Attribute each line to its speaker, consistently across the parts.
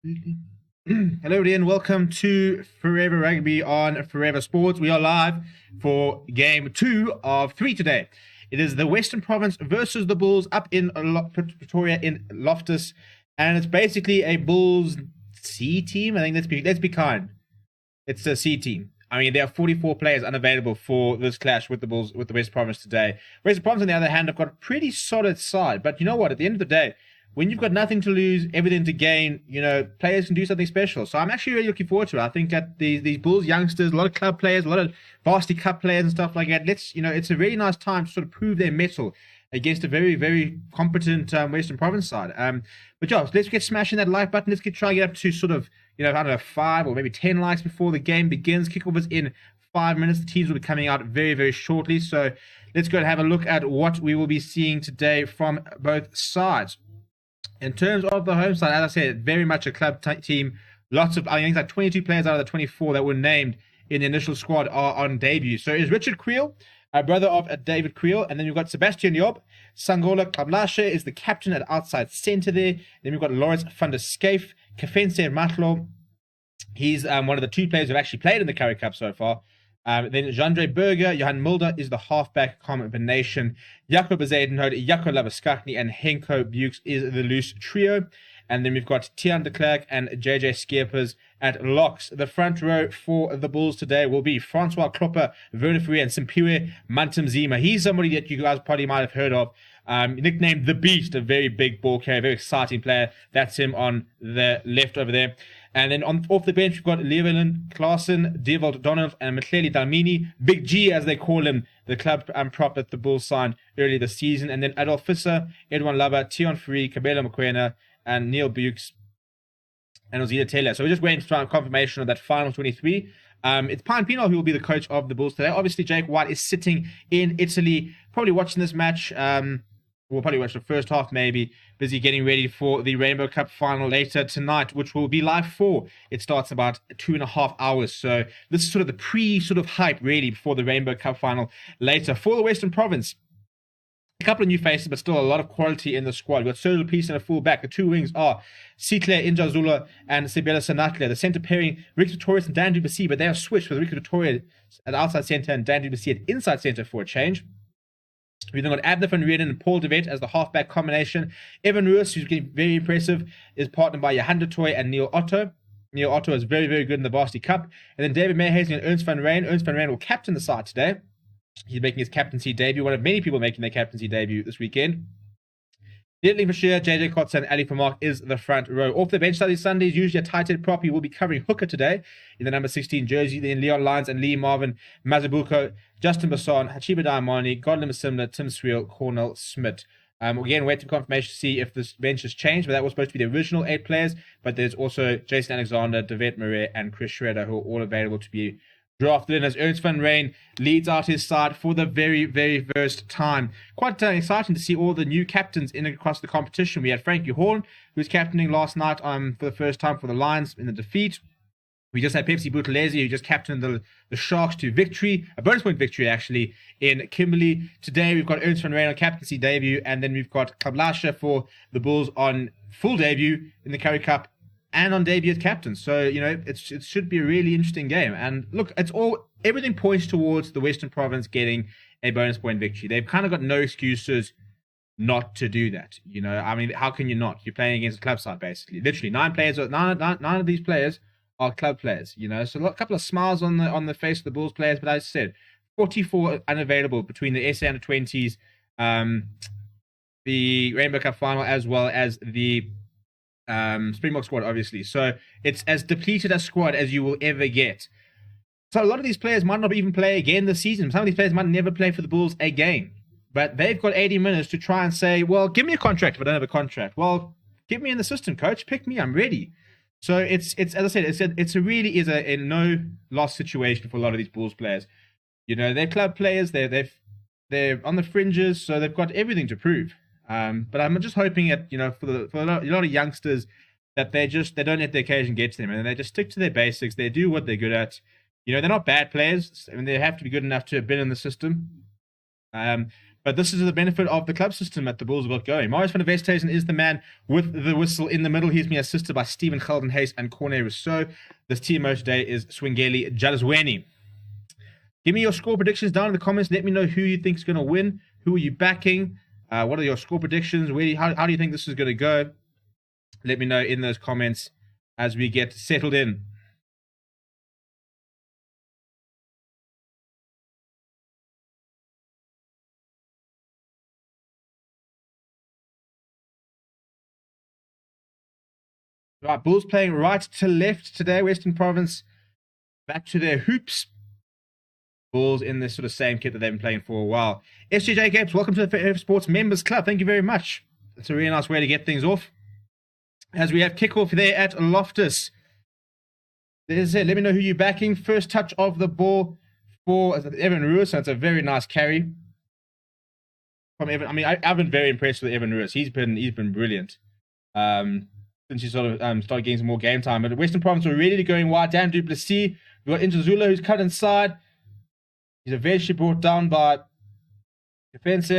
Speaker 1: Hello, everybody, and welcome to Forever Rugby on Forever Sports. We are live for game 2 of 3 today. It is the Western Province versus the Bulls up in Pretoria in Loftus, and it's basically a Bulls C team. I think let's be kind. It's a C team. I mean, there are 44 players unavailable for this clash with the Bulls, with the West Province today. Western Province, on the other hand, have got a pretty solid side. But you know what? At the end of the day, when you've got nothing to lose, everything to gain, players can do something special. So I'm actually really looking forward to it. I think that these Bulls youngsters, a lot of club players, a lot of varsity cup players and stuff like that, it's a really nice time to sort of prove their mettle against a very, very competent Western Province side. But yeah, let's get smashing that like button. Let's try and get up to sort of, I don't know, 5 or maybe 10 likes before the game begins. Kickoff is in 5 minutes. The teams will be coming out very, very shortly. So let's go and have a look at what we will be seeing today from both sides. In terms of the home side, as I said, very much a club team. I think like 22 players out of the 24 that were named in the initial squad are on debut. So is Richard Creel, a brother of David Creel, and then we've got Sebastian Job. Sangola Kablashe is the captain at outside centre there. Then we've got Lawrence van der Schaaf, Kefense Matlo. He's one of the 2 players who've actually played in the Currie Cup so far. Then Jandre Berger, Johan Mulder is the halfback combination. Jaco Bezuidenhout, Jaco Labaskakni, and Henko Bukes is the loose trio. And then we've got Tian de Klerk and JJ Skeepers at locks. The front row for the Bulls today will be Francois Klopper, Werner Fourie, and Simpiwe Mantamzima. He's somebody that you guys probably might have heard of. Nicknamed The Beast, a very big ball carrier, very exciting player. That's him on the left over there. And then off the bench, we've got Llewellyn Klaasen, Dewald Donald, and Mtleli Dalmini. Big G, as they call him, the club prop that the Bulls signed earlier this season. And then Adolf Visser, Edwin Laba, Tion Fourie, Kabela Mokoena, and Neil Bukes, and Ozita Taylor. So we're just waiting for confirmation of that final 23. It's Pine Pino who will be the coach of the Bulls today. Obviously, Jake White is sitting in Italy, probably watching this match. We'll probably watch the first half, maybe. Busy getting ready for the Rainbow Cup final later tonight, which will be live 4. It starts about 2.5 hours. So this is sort of the hype, really, before the Rainbow Cup final later. For the Western Province, a couple of new faces, but still a lot of quality in the squad. We've got Cyril Peace and a full back. The 2 wings are Sitle Injazula and Sibela Sanatle. The centre pairing, Rick Victorious and Dan Duplessis, but they are switched with Rick Victorious at outside centre and Dan Duplessis at inside centre for a change. We've then got Abner van Reeden and Paul de Wet as the halfback combination. Evan Roos, who's getting very impressive, is partnered by Johan de Toy and Neil Otto. Neil Otto is very, very good in the Varsity Cup. And then David Mayhazen and Ernst van Rijn. Ernst van Rijn will captain the side today. He's making his captaincy debut, one of many people making their captaincy debut this weekend. Dietling Bashir, JJ Kotze, and Ali Vermaak is the front row. Off the bench Sunday is usually a tight head prop. He will be covering hooker today in the number 16 jersey. Then Leon Lyons and Lee Marvin, Mazabuko, Justin Basson, Hachiba Daimani, Godlin Masimla, Tim Sweel, Cornel Smith. Again, waiting for confirmation to see if this bench has changed, but that was supposed to be the original 8 players. But there's also Jason Alexander, David Murray, and Chris Schroeder, who are all available to be drafted in as Ernst van Rijn leads out his side for the very, very first time. Quite exciting to see all the new captains in across the competition. We had Frankie Horn, who was captaining last night for the first time for the Lions in the defeat. We just had Pepsi Buthelezi, who just captained the Sharks to victory, a bonus point victory actually, in Kimberley. Today we've got Ernst van Rijn on captaincy debut, and then we've got Kablashe for the Bulls on full debut in the Currie Cup and on debut as captain. So, it should be a really interesting game. And look, everything points towards the Western Province getting a bonus point victory. They've kind of got no excuses not to do that. I mean, how can you not? You're playing against a club side, basically. Literally, 9 of these players are club players, So a couple of smiles on the face of the Bulls players, but as I said, 44 unavailable between the SA Under-20s, the Rainbow Cup final, as well as the Springbok squad, obviously. So it's as depleted a squad as you will ever get. So a lot of these players might not even play again this season. Some of these players might never play for the Bulls again. But they've got 80 minutes to try and say, well, give me a contract if I don't have a contract. Well, get me in the system, coach. Pick me. I'm ready. So it's as I said, it's a really is a no-loss situation for a lot of these Bulls players. They're club players. They're on the fringes, so they've got everything to prove. But I'm just hoping that, for a lot of youngsters, that they don't let the occasion get to them, and they just stick to their basics. They do what they're good at. They're not bad players. I mean, they have to be good enough to have been in the system. But this is the benefit of the club system that the Bulls have got going. Marius van der Westhuizen is the man with the whistle in the middle. He's been assisted by Stephen Geldenhuys and Corne Rousseau. This TMO today is Swingeli Jalazweni. Give me your score predictions down in the comments. Let me know who you think is going to win. Who are you backing? What are your score predictions? How do you think this is going to go? Let me know in those comments as we get settled in. Right, Bulls playing right to left today. Western Province back to their hoops. Bulls in this sort of same kit that they've been playing for a while. SJJ Games, welcome to the Forever Sports Members Club. Thank you very much. It's a really nice way to get things off. As we have kickoff there at Loftus. There's it. Let me know who you're backing. First touch of the ball for Evan Ruiz. So it's a very nice carry from Evan. I mean, I've been very impressed with Evan Ruiz. He's been brilliant. Since he sort of started getting some more game time. But Western Province are ready to go in wide. Dan du Plessis. We've got Intezula who's cut inside. He's eventually brought down by Defense.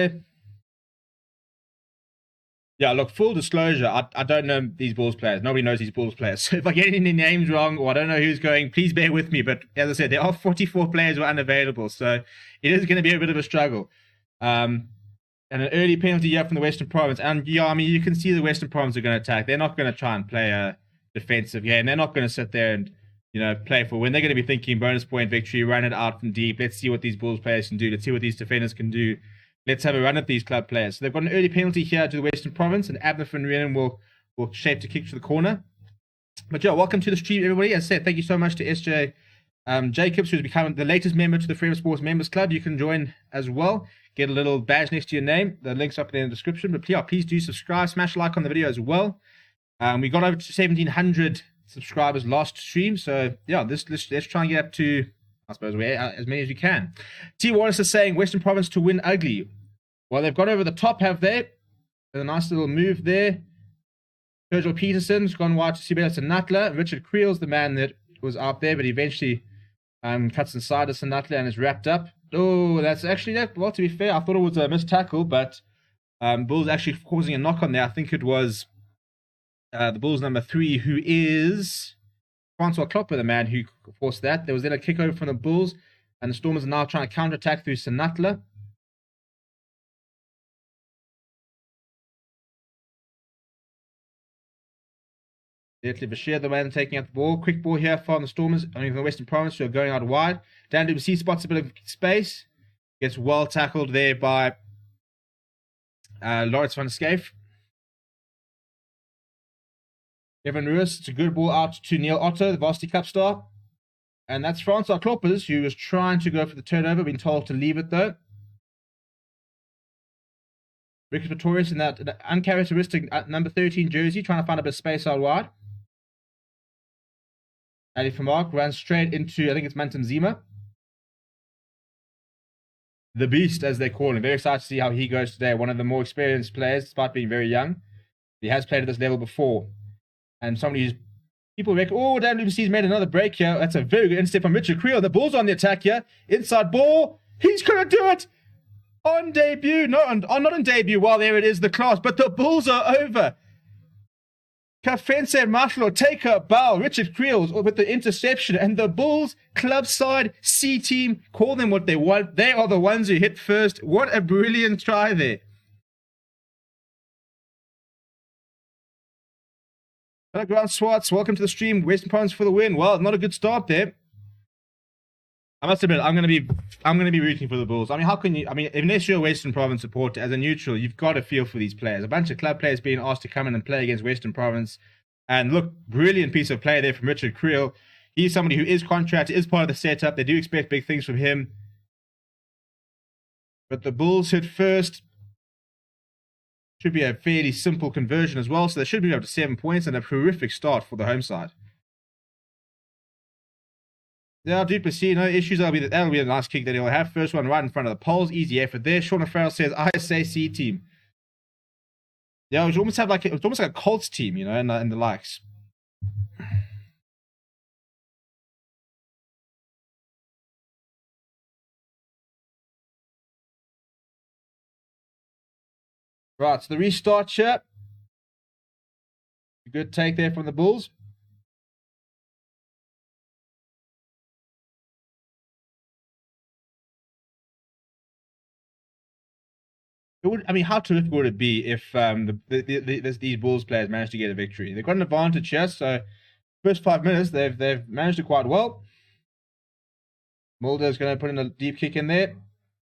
Speaker 1: Yeah, look, full disclosure, I don't know these Bulls players. Nobody knows these Bulls players. So if I get any names wrong or I don't know who's going, please bear with me. But as I said, there are 44 players who are unavailable. So it is going to be a bit of a struggle. And an early penalty here from the Western Province. And yeah, I mean, you can see the Western Province are going to attack. They're not going to try and play a defensive game. They're not going to sit there and, play for when they're going to be thinking bonus point victory, run it out from deep. Let's see what these Bulls players can do. Let's see what these defenders can do. Let's have a run at these club players. So they've got an early penalty here to the Western Province, and Abner van Reenen will shape to kick to the corner. But yeah, welcome to the stream, everybody. As I said, thank you so much to SJ Jacobs, who's become the latest member to the Forever Sports Members Club. You can join as well. Get a little badge next to your name. The link's up there in the description. But yeah, please do subscribe, smash a like on the video as well. We got over to 1,700 subscribers last stream. So yeah, let's try and get up to, I suppose, as many as we can. T. Wallace is saying Western Province to win ugly. Well, they've got over the top, have they? A nice little move there. Virgil Peterson's gone wide to Sibela Sanatla. Richard Creel's the man that was out there, but he eventually cuts inside of Sanatla and is wrapped up. Oh, that's actually that. Well, to be fair, I thought it was a missed tackle, but Bulls actually causing a knock on there. I think it was the Bulls number 3, who is Francois Klopper, the man who forced that. There was then a kick over from the Bulls, and the Stormers are now trying to counter-attack through Sanatla. Detlef Bashir, the man taking out the ball. Quick ball here from the Stormers, I mean, from the Western Province, who are going out wide. Dan du Plessis spots a bit of space. Gets well tackled there by Lawrence van der Schyff. Evan Ruiz, it's a good ball out to Neil Otto, the Varsity Cup star. And that's Francois Kloppers, who was trying to go for the turnover, been told to leave it though. Ricky Pretorius in that uncharacteristic number 13 jersey, trying to find a bit of space out wide. Ali Famark runs straight into, I think it's Mantam Zima. The Beast, as they call him. Very excited to see how he goes today. One of the more experienced players, despite being very young. He has played at this level before. And somebody who's, people reckon, oh, Dan du Plessis made another break here. That's a very good instep from Richard Creel. The Bulls on the attack here. Inside ball. He's going to do it. On debut. No, not on debut. Well, there it is, the class. But the Bulls are over. Kafense Mashlo take a bow. Richard Creel with the interception. And the Bulls club side C team, call them what they want. They are the ones who hit first. What a brilliant try there. Hello, Grant Swartz. Welcome to the stream. Western Province for the win. Well, not a good start there. I must admit, I'm gonna be rooting for the Bulls. I mean, how can you? I mean, unless you're a Western Province supporter, as a neutral, you've got to feel for these players. A bunch of club players being asked to come in and play against Western Province, and look, brilliant piece of play there from Richard Creel. He's somebody who is contracted, is part of the setup. They do expect big things from him. But the Bulls hit first. Should be a fairly simple conversion as well, so they should be up to 7 points and a horrific start for the home side. Yeah, du Plessis, no issues. That'll be a nice kick that he'll have. First one right in front of the poles. Easy effort there. Sean Farrell says, I say C team. Yeah, it was almost like a Colts team, and the likes. Right, so the restart here. Good take there from the Bulls. How terrific would it be if these Bulls players managed to get a victory? They've got an advantage here, so first 5 minutes they've managed it quite well. Mulder's going to put in a deep kick in there.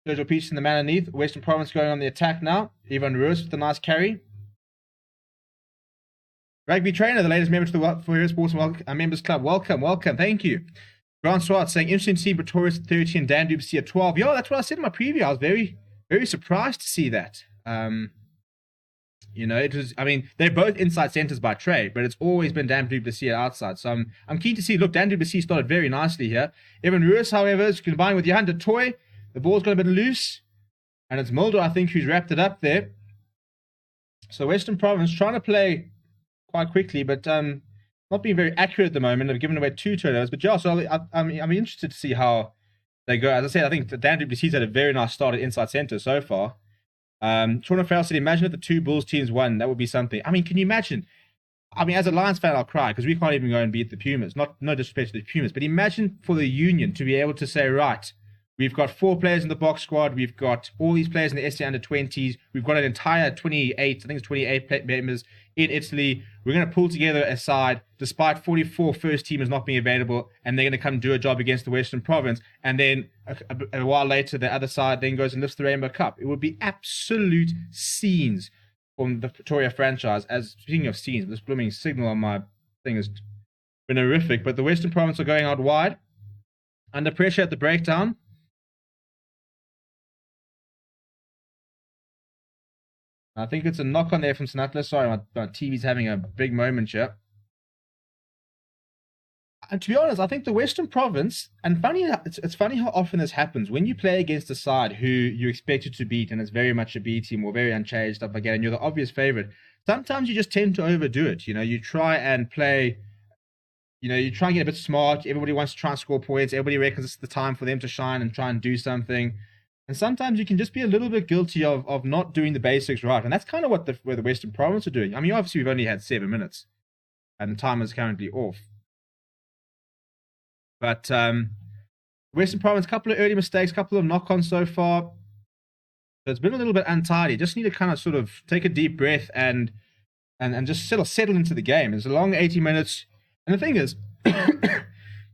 Speaker 1: Sergio Peach in the man underneath. Western Province going on the attack now. Ivan Ruiz with a nice carry. Rugby trainer, the latest member to the Forever Sports Members Club. Welcome. Thank you. Grant Swart saying, interesting to see Pretorius at 30 and Dan Duplessis at 12. Yeah, that's what I said in my preview. I was very, very surprised to see that. It was, they're both inside centers by trade, but it's always been Dan Duplessis at outside. So I'm keen to see, look, Dan Duplessis started very nicely here. Evan Ruiz, however, is combined with Johan de Toy. The ball's got a bit loose, and it's Mulder, I think, who's wrapped it up there. So Western Province trying to play quite quickly, but not being very accurate at the moment. They've given away 2 turnovers. But yeah, so I'm interested to see how they go. As I said, I think Dan Duplessis had a very nice start at inside center so far. Toronto Farrell said, imagine if the 2 Bulls teams won. That would be something. Can you imagine? As a Lions fan, I'll cry because we can't even go and beat the Pumas. No disrespect to the Pumas, but imagine for the Union to be able to say, right, we've got 4 players in the box squad. We've got all these players in the SC under-20s. We've got an entire 28 members in Italy. We're going to pull together a side despite 44 first teamers not being available, and they're going to come do a job against the Western Province. And then a while later, the other side then goes and lifts the Rainbow Cup. It would be absolute scenes from the Pretoria franchise. As speaking of scenes, this blooming signal on my thing has been horrific. But the Western Province are going out wide, under pressure at the breakdown. I think it's a knock on there from Sinatla. Sorry, my TV's having a big moment here. And to be honest, I think the Western Province, and it's funny how often this happens. When you play against a side who you expected to beat, and it's very much a B team or very unchanged, stuff like that, and you're the obvious favorite, sometimes you just tend to overdo it. You try and play, you try and get a bit smart. Everybody wants to try and score points. Everybody reckons it's the time for them to shine and try and do something. And sometimes you can just be a little bit guilty of not doing the basics right. And that's kind of where the Western Province are doing. Obviously, we've only had 7 minutes. And the timer is currently off. But Western Province, a couple of early mistakes, a couple of knock-ons so far. So it's been a little bit untidy. Just need to kind of sort of take a deep breath and just settle into the game. It's a long 80 minutes. And the thing is,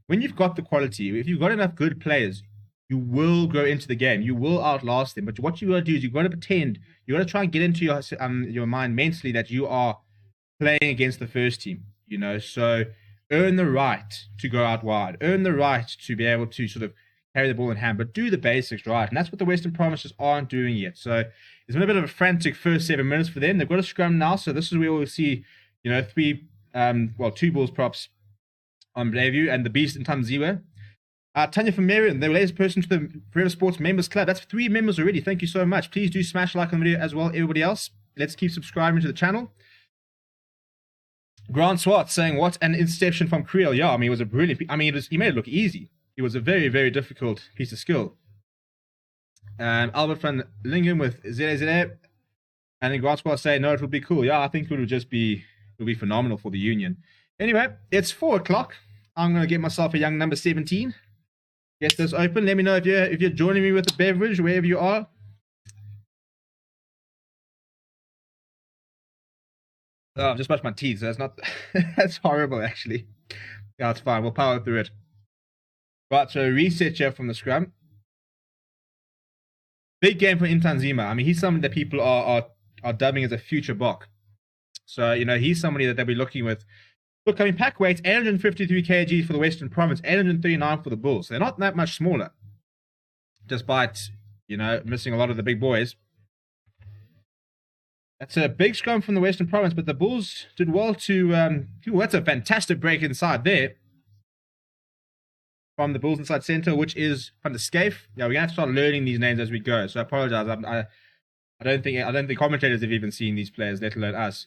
Speaker 1: when you've got the quality, if you've got enough good players, you will go into the game. You will outlast them. But what you got to do is you've got to pretend. You've got to try and get into your mind mentally that you are playing against the first team. So earn the right to go out wide. Earn the right to be able to sort of carry the ball in hand. But do the basics right. And that's what the Western Provinces aren't doing yet. So it's been a bit of a frantic first 7 minutes for them. They've got a scrum now. So this is where we'll see, 2 Bulls props on debut and the Beast in Tamziwe. Tanya from Marion, the latest person to the Forever Sports Members Club. That's 3 members already. Thank you so much. Please do smash like on the video as well, everybody else. Let's keep subscribing to the channel. Grant Swart saying, what an interception from Creel. Yeah, it was a brilliant... he made it look easy. It was a very, very difficult piece of skill. Albert van Lingen with ZZA. And then Grant Swart saying, no, it will be cool. Yeah, I think it will be phenomenal for the Union. Anyway, it's 4 o'clock. I'm going to get myself a young number 17. Get this open. Let me know if you're joining me with a beverage, wherever you are. Oh, I've just brushed my teeth, so that's not... that's horrible, actually. Yeah, it's fine. We'll power through it. Right, so reset here from the scrum. Big game for Intanzima. He's someone that people are dubbing as a future Bok. So, he's somebody that they'll be looking with. Look, pack weight, 853 kg for the Western Province, 839 for the Bulls. They're not that much smaller, despite, missing a lot of the big boys. That's a big scrum from the Western Province, but the Bulls did well to... that's a fantastic break inside there. From the Bulls inside center, which is Van der Scaife. Yeah, we're going to have to start learning these names as we go, so I apologize. I don't think commentators have even seen these players, let alone us.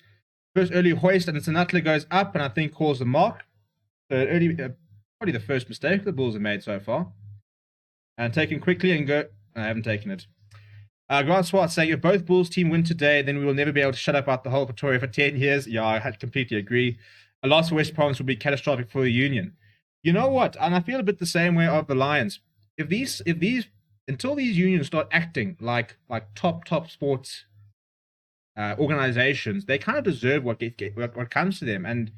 Speaker 1: First early hoist, and Sinatla goes up, and I think calls the mark. So probably the first mistake the Bulls have made so far. And taken quickly and go... I haven't taken it. Grant Swart saying, if both Bulls team win today, then we will never be able to shut up about the whole Pretoria for 10 years. Yeah, I completely agree. A loss for West Province would be catastrophic for the Union. You know what? And I feel a bit the same way of the Lions. Until these unions start acting like top sports organizations, they kind of deserve what comes to them. And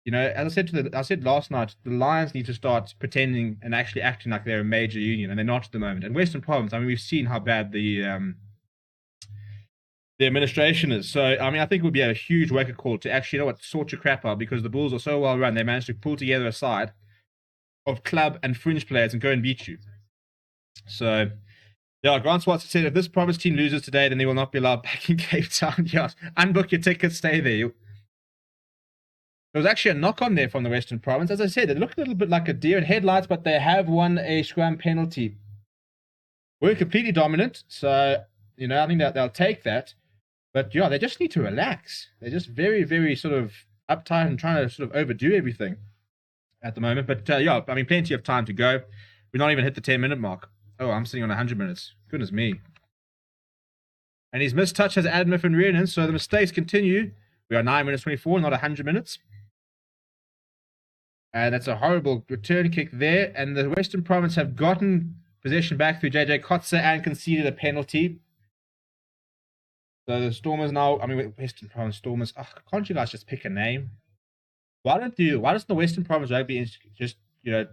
Speaker 1: you know, as I said last night, the Lions need to start pretending and actually acting like they're a major union, and they're not at the moment. And Western Province, I mean, we've seen how bad the administration is. So, I mean, I think it would be a huge wake-up call to actually, you know what, sort your crap out, because the Bulls are so well run, they managed to pull together a side of club and fringe players and go and beat you. So, yeah, Grant Swartz said, if this Province team loses today, then they will not be allowed back in Cape Town. Yeah, unbook your tickets, stay there. There was actually a knock on there from the Western Province. As I said, it looked a little bit like a deer in headlights, but they have won a scrum penalty. We're completely dominant, so, you know, I think that they'll take that. But, yeah, they just need to relax. They're just very, very sort of uptight and trying to sort of overdo everything at the moment. But, yeah, I mean, plenty of time to go. We've not even hit the 10-minute mark. Oh, I'm sitting on 100 minutes. Goodness me. And his missed touch has Adma van Reenen, so the mistakes continue. We are 9 minutes 24, not 100 minutes. And that's a horrible return kick there. And the Western Province have gotten possession back through JJ Kotze and conceded a penalty. So the Stormers now, I mean, Western Province Stormers, can't you guys just pick a name? Why doesn't the Western Province Rugby just, you know,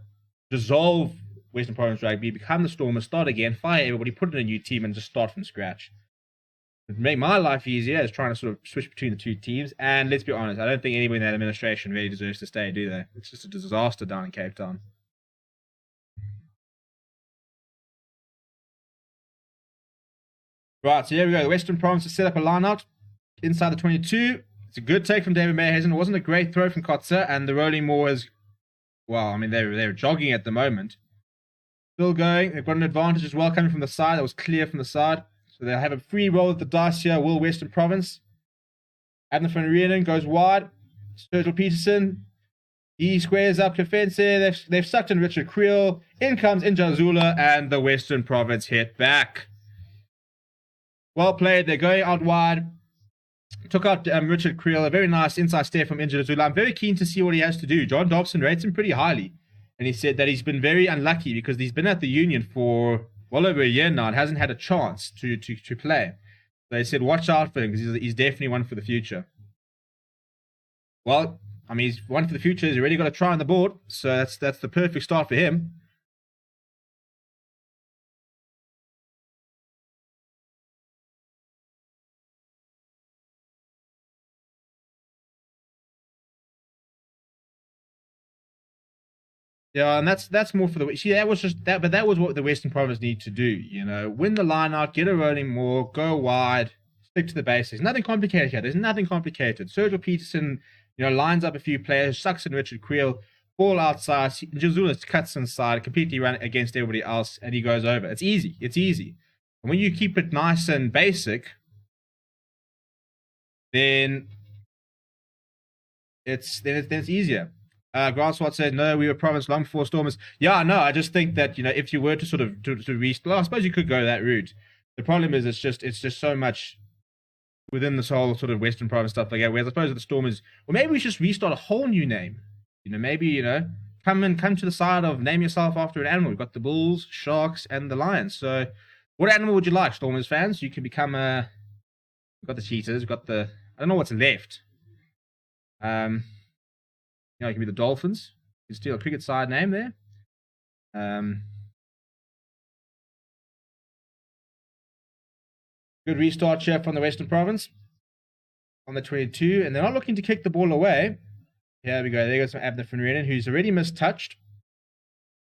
Speaker 1: dissolve Western Province Rugby, become the Stormers, start again, fire everybody, put in a new team and just start from scratch? It'd make my life easier is trying to sort of switch between the two teams. And let's be honest, I don't think anybody in that administration really deserves to stay, do they? It's just a disaster down in Cape Town. Right, so here we go. The Western Province has set up a line-out inside the 22. It's a good take from David Mayhazen. It wasn't a great throw from Kotze, and the rolling more is, well, I mean, they're jogging at the moment. Still going. They've got an advantage as well coming from the side. That was clear from the side. So they'll have a free roll at the dice here. Will Western Province. Adna van Reenen goes wide. Sturgill Peterson. He squares up to fence here. They've sucked in Richard Creel. In comes Injazula, and the Western Province hit back. Well played. They're going out wide. Took out Richard Creel. A very nice inside step from Injazula. I'm very keen to see what he has to do. John Dobson rates him pretty highly. And he said that he's been very unlucky because he's been at the Union for well over a year now and hasn't had a chance to play. So they said, watch out for him because he's definitely one for the future. Well, I mean, he's one for the future. He's already got a try on the board. So that's the perfect start for him. Yeah, and that's more for the that was just that, but that was what the Western Province need to do. You know, win the line out, get a rolling more, go wide, stick to the basics. Nothing complicated here. There's nothing complicated. Sturgill Peterson, you know, lines up a few players, sucks in Richard Creel, ball outside. Jazula cuts inside, completely run against everybody else, and he goes over. It's easy. It's easy. And when you keep it nice and basic, then it's easier. Grant Swart said, no, we were Province long before Stormers. Yeah, no, I just think that, you know, if you were to sort of to restart, well, I suppose you could go that route. The problem is it's just so much within this whole sort of Western Province stuff like that, whereas I suppose the Stormers, or maybe we should just restart a whole new name. You know, maybe, you know, come to the side of name yourself after an animal. We've got the Bulls, Sharks, and the Lions. So what animal would you like, Stormers fans? You can become we've got the Cheetahs, we've got I don't know what's left. You know, it can be the Dolphins. You can steal a cricket side name there. Good restart here from the Western Province on the 22. And they're not looking to kick the ball away. Here we go. There goes some Abner van Reenen, who's already mistouched.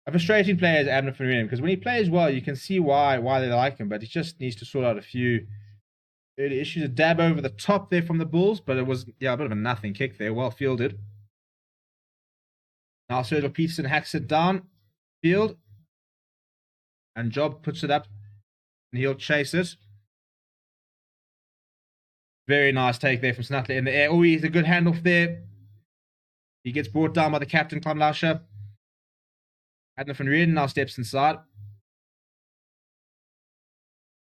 Speaker 1: A frustrating player is Abner van Reenen, because when he plays well, you can see why they like him. But he just needs to sort out a few early issues. A dab over the top there from the Bulls. But it was, yeah, a bit of a nothing kick there. Well fielded. Now Sturgill Peterson hacks it down field. And Job puts it up. And he'll chase it. Very nice take there from Snutley in the air. Oh, he's a good handoff there. He gets brought down by the captain, Klamlauscher. Adna van Reenen now steps inside.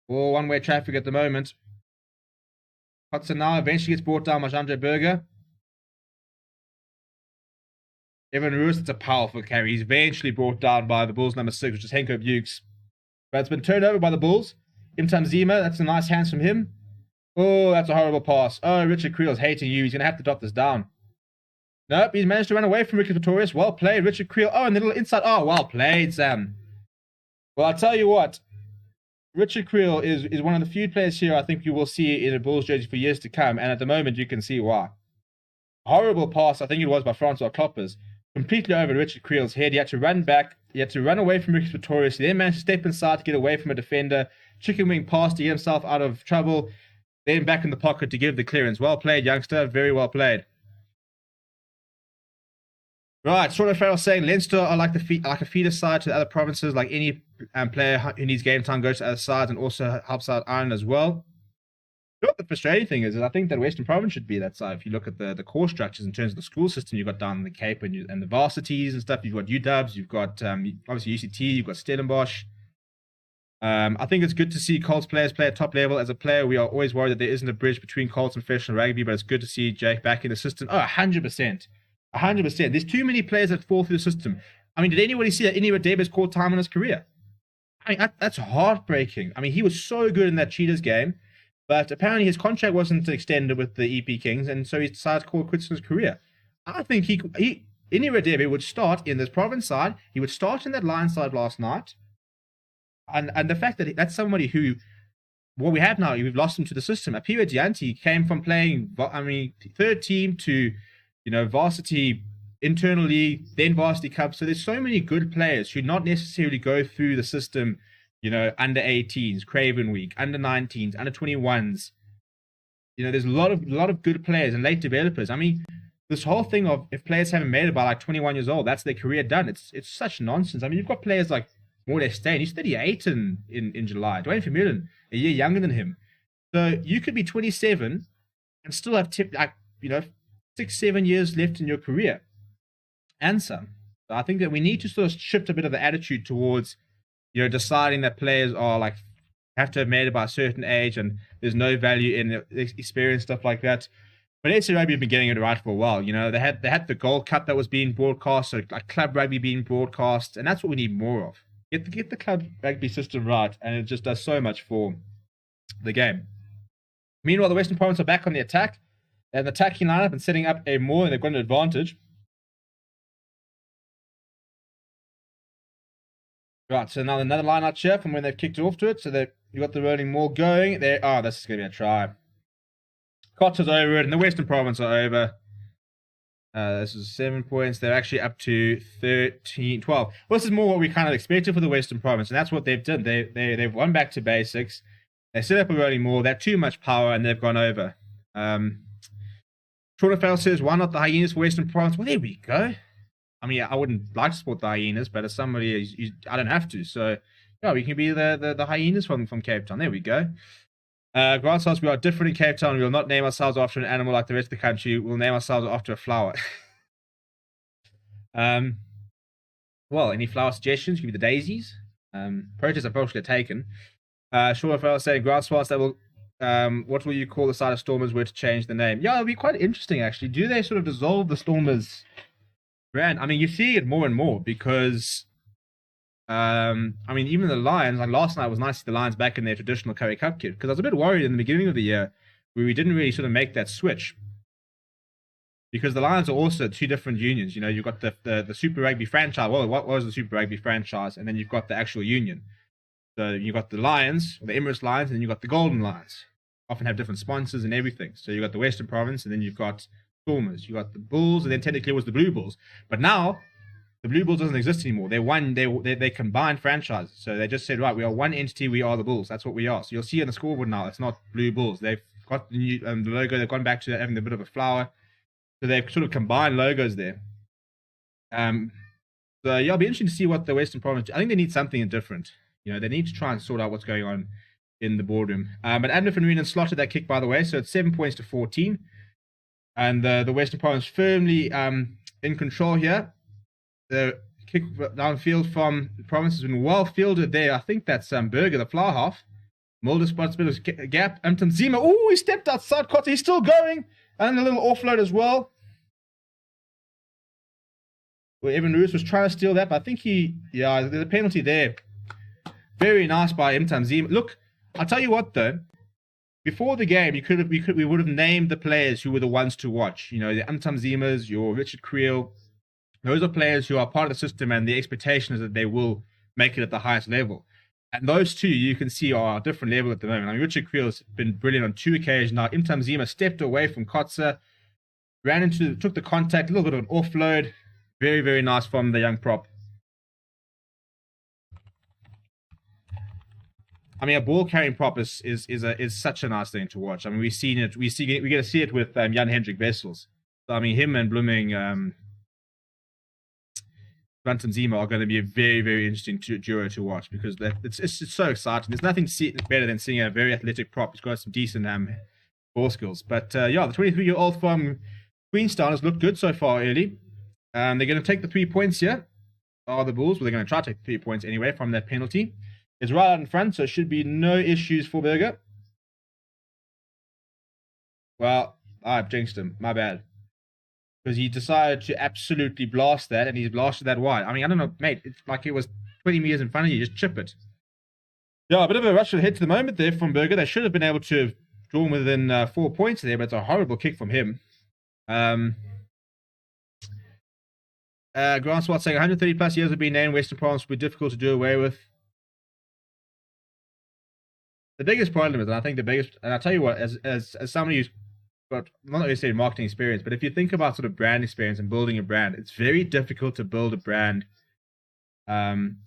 Speaker 1: Or one-way traffic at the moment. Hudson now eventually gets brought down by Jandre Berger. Evan Roos, it's a powerful carry. He's eventually brought down by the Bulls number 6, which is Henko Bukes. But it's been turned over by the Bulls. Imtam Zima, that's a nice hands from him. Oh, that's a horrible pass. Oh, Richard Creel's hating you. He's going to have to drop this down. Nope, he's managed to run away from Ricky Pretorius. Well played, Richard Creel. Oh, and the little inside. Oh, well played, Sam. Well, I'll tell you what. Richard Creel is one of the few players here I think you will see in a Bulls jersey for years to come. And at the moment, you can see why. Horrible pass, I think it was by Francois Kloppers. Completely over Richard Creel's head. He had to run back. He had to run away from Ricky Pretorius. He then managed to step inside to get away from a defender. Chicken wing pass to get himself out of trouble. Then back in the pocket to give the clearance. Well played, youngster. Very well played. Right, Sean O'Farrell saying Leinster are like a feeder side to the other provinces. Like any player who needs game time goes to other sides and also helps out Ireland as well. You know what the frustrating thing is I think that Western Province should be that side. If you look at the core structures in terms of the school system, you've got down in the Cape and the varsities and stuff. You've got UWs, you've got obviously UCT, you've got Stellenbosch. I think it's good to see Colts players play at top level. As a player, we are always worried that there isn't a bridge between Colts and professional rugby, but it's good to see Jake back in the system. Oh, 100%. 100%. There's too many players that fall through the system. I mean, did anybody see that Innie Davis called time in his career? I mean, that's heartbreaking. I mean, he was so good in that Cheetahs game, but apparently his contract wasn't extended with the EP Kings, and so he decided to call quits in his career. I think Innie Davis would start in this province side. He would start in that Lion side last night. And the fact that that's somebody who, what we have now, we've lost him to the system. Apiwa Dianti came from playing, third team to, varsity, internal league, then varsity cup. So there's so many good players who not necessarily go through the system, under 18s, Craven Week, under 19s, under 21s. There's a lot of good players and late developers. I mean, this whole thing of if players haven't made it by like 21 years old, that's their career done. It's such nonsense. I mean, you've got players like Morley Stain. He's 38 in July. Dwayne Vermeulen, a year younger than him. So you could be 27 and still have 6-7 years left in your career and some. So I think that we need to sort of shift a bit of the attitude towards, deciding that players are have to have made it by a certain age and there's no value in experience, stuff like that. But SC Rugby have been getting it right for a while. They had the Gold Cup that was being broadcast, so like club rugby being broadcast, and that's what we need more of. Get the club rugby system right, and it just does so much for the game. Meanwhile, the Western Province are back on the attack. They have an attacking lineup and setting up a more, and they've got an advantage. Right, so now another line out here from when they've kicked off to it. So you got the rolling maul going. This is going to be a try. Cotter's over it, and the Western Province are over. This is 7 points. They're actually up to 12. Well, this is more what we kind of expected for the Western Province, and that's what they've done. They've gone back to basics. They set up a rolling maul. They had too much power, and they've gone over. Shorterfell says, why not the Hyenas for Western Province? Well, there we go. I mean, I wouldn't like to support the Hyenas, but as somebody, I don't have to. So, yeah, we can be the Hyenas from Cape Town. There we go. Grasshouse, we are different in Cape Town. We will not name ourselves after an animal like the rest of the country. We'll name ourselves after a flower. Well, any flower suggestions? Give me the daisies. Protests are probably taken. Shorterfell saying, Grasshouse, that will. What will you call the side of Stormers were to change the name? Yeah, it'll be quite interesting, actually. Do they sort of dissolve the Stormers brand? I mean, you see it more and more because, even the Lions, like last night was nice to see the Lions back in their traditional Currie Cup kit, because I was a bit worried in the beginning of the year where we didn't really sort of make that switch. Because the Lions are also two different unions. You've got the Super Rugby franchise. Well, what was the Super Rugby franchise? And then you've got the actual union. So you've got the Lions, the Emirates Lions, and then you've got the Golden Lions. Often have different sponsors and everything. So you've got the Western Province, and then you've got Stormers. You've got the Bulls, and then technically it was the Blue Bulls. But now, the Blue Bulls doesn't exist anymore. They combined franchises. So they just said, right, we are one entity, we are the Bulls. That's what we are. So you'll see on the scoreboard now, it's not Blue Bulls. They've got the new the logo. They've gone back to having a bit of a flower. So they've sort of combined logos there. So yeah, it'll be interesting to see what the Western Province... I think they need something different. They need to try and sort out what's going on in the boardroom. But Adnan van Renen slotted that kick, by the way, so it's 7 points to 14. And the Western Province firmly in control here. The kick downfield from the Province has been well fielded there. I think that's Berger, the fly half. Mulder spots a bit of a gap. Zima, oh, he stepped outside. Cotter, he's still going. And a little offload as well. Well, Evan Roos was trying to steal that, but I think there's a penalty there. Very nice by Zima. Look, I'll tell you what though. Before the game, we would have named the players who were the ones to watch. You know, the Zimas, your Richard Creel. Those are players who are part of the system, and the expectation is that they will make it at the highest level. And those two, you can see, are at a different level at the moment. I mean, Richard Creel has been brilliant on 2 occasions now. Zima stepped away from Kotze, took the contact, a little bit of an offload. Very, very nice from the young prop. I mean, a ball carrying prop is such a nice thing to watch. I mean, we've seen it. We get to see it with Jan Hendrik Wessels. So, I mean, him and Blooming Zima are going to be a very, very interesting duo to watch, because it's so exciting. There's nothing better than seeing a very athletic prop who's got some decent ball skills. But yeah, the 23-year-old from Queenstown has looked good so far early. They're going to take the 3 points here. Are the Bulls? Well, they're going to try to take the 3 points anyway from that penalty. It's right out in front, so it should be no issues for Berger. Well, I've jinxed him. My bad. Because he decided to absolutely blast that, and he's blasted that wide. I mean, I don't know, mate. It's like it was 20 meters in front of you. Just chip it. Yeah, a bit of a rush ahead to the moment there from Berger. They should have been able to have drawn within 4 points there, but it's a horrible kick from him. Grant Swart saying 130 plus years have been named. Western Province will be difficult to do away with. The biggest problem is, and I think and I'll tell you what, as somebody who's got, not necessarily marketing experience, but if you think about sort of brand experience and building a brand, it's very difficult to build a brand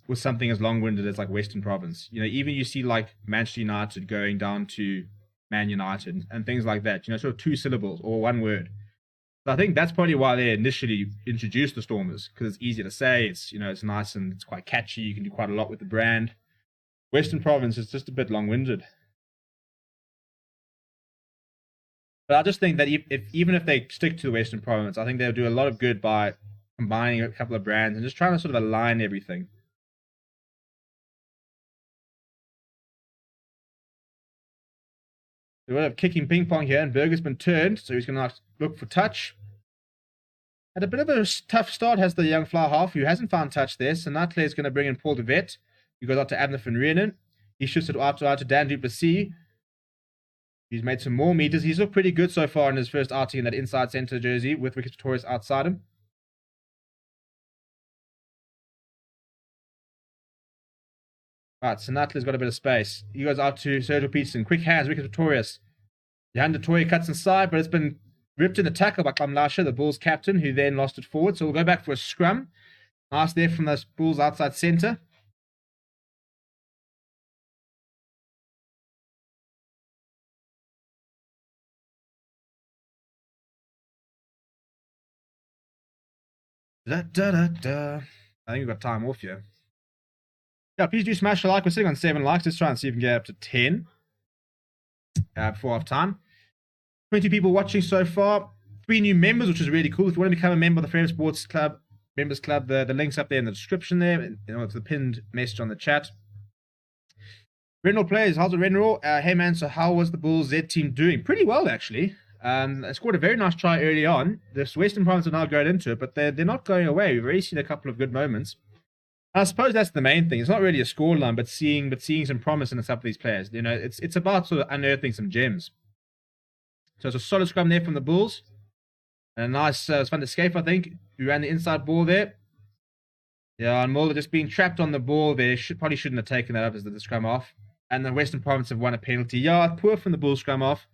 Speaker 1: with something as long-winded as like Western Province. You know, even you see like Manchester United going down to Man United and things like that, you know, sort of 2 syllables or 1 word. So I think that's probably why they initially introduced the Stormers, because it's easier to say, it's, you know, it's nice and it's quite catchy, you can do quite a lot with the brand. Western Province is just a bit long-winded. But I just think that even if they stick to the Western Province, I think they'll do a lot of good by combining a couple of brands and just trying to sort of align everything. We will have kicking ping pong here, and Berger's been turned, so he's going to look for touch. Had a bit of a tough start, has the young fly half, who hasn't found touch there. So Nutley is going to bring in Paul de Vet, who goes out to Abner van Renen. He shoots it out to Dan Duplessis. He's made some more meters. He's looked pretty good so far in his first outing in that inside center jersey with Wicked Pretorius outside him. Right, so Nutley's got a bit of space. He goes out to Sergio Peterson. Quick hands, Wicked Pretorius. Johan de Toya cuts inside, but it's been ripped in the tackle by Klamlasha, the Bulls captain, who then lost it forward. So we'll go back for a scrum. Nice there from the Bulls outside center. I think we've got time off here. Yeah, please do smash a like. We're sitting on 7 likes. Let's try and see if we can get up to 10 before half time. 20 people watching so far. 3 new members, which is really cool. If you want to become a member of the Forever Sports Club, Members Club, the link's up there in the description there. You know, it's the pinned message on the chat. Renal players, how's it, Renal? Hey man, so how was the Bulls Z team doing? Pretty well, actually. They scored a very nice try early on. The Western Province are now going into it, but they're not going away. We've already seen a couple of good moments. And I suppose that's the main thing. It's not really a scoreline, but seeing some promise in some of these players. You know, it's about sort of unearthing some gems. So it's a solid scrum there from the Bulls. And a nice it's fun to escape, I think. We ran the inside ball there. Yeah, and Mulder just being trapped on the ball there. Probably shouldn't have taken that up as the scrum off. And the Western Province have won a penalty. Yeah, poor from the Bulls scrum off.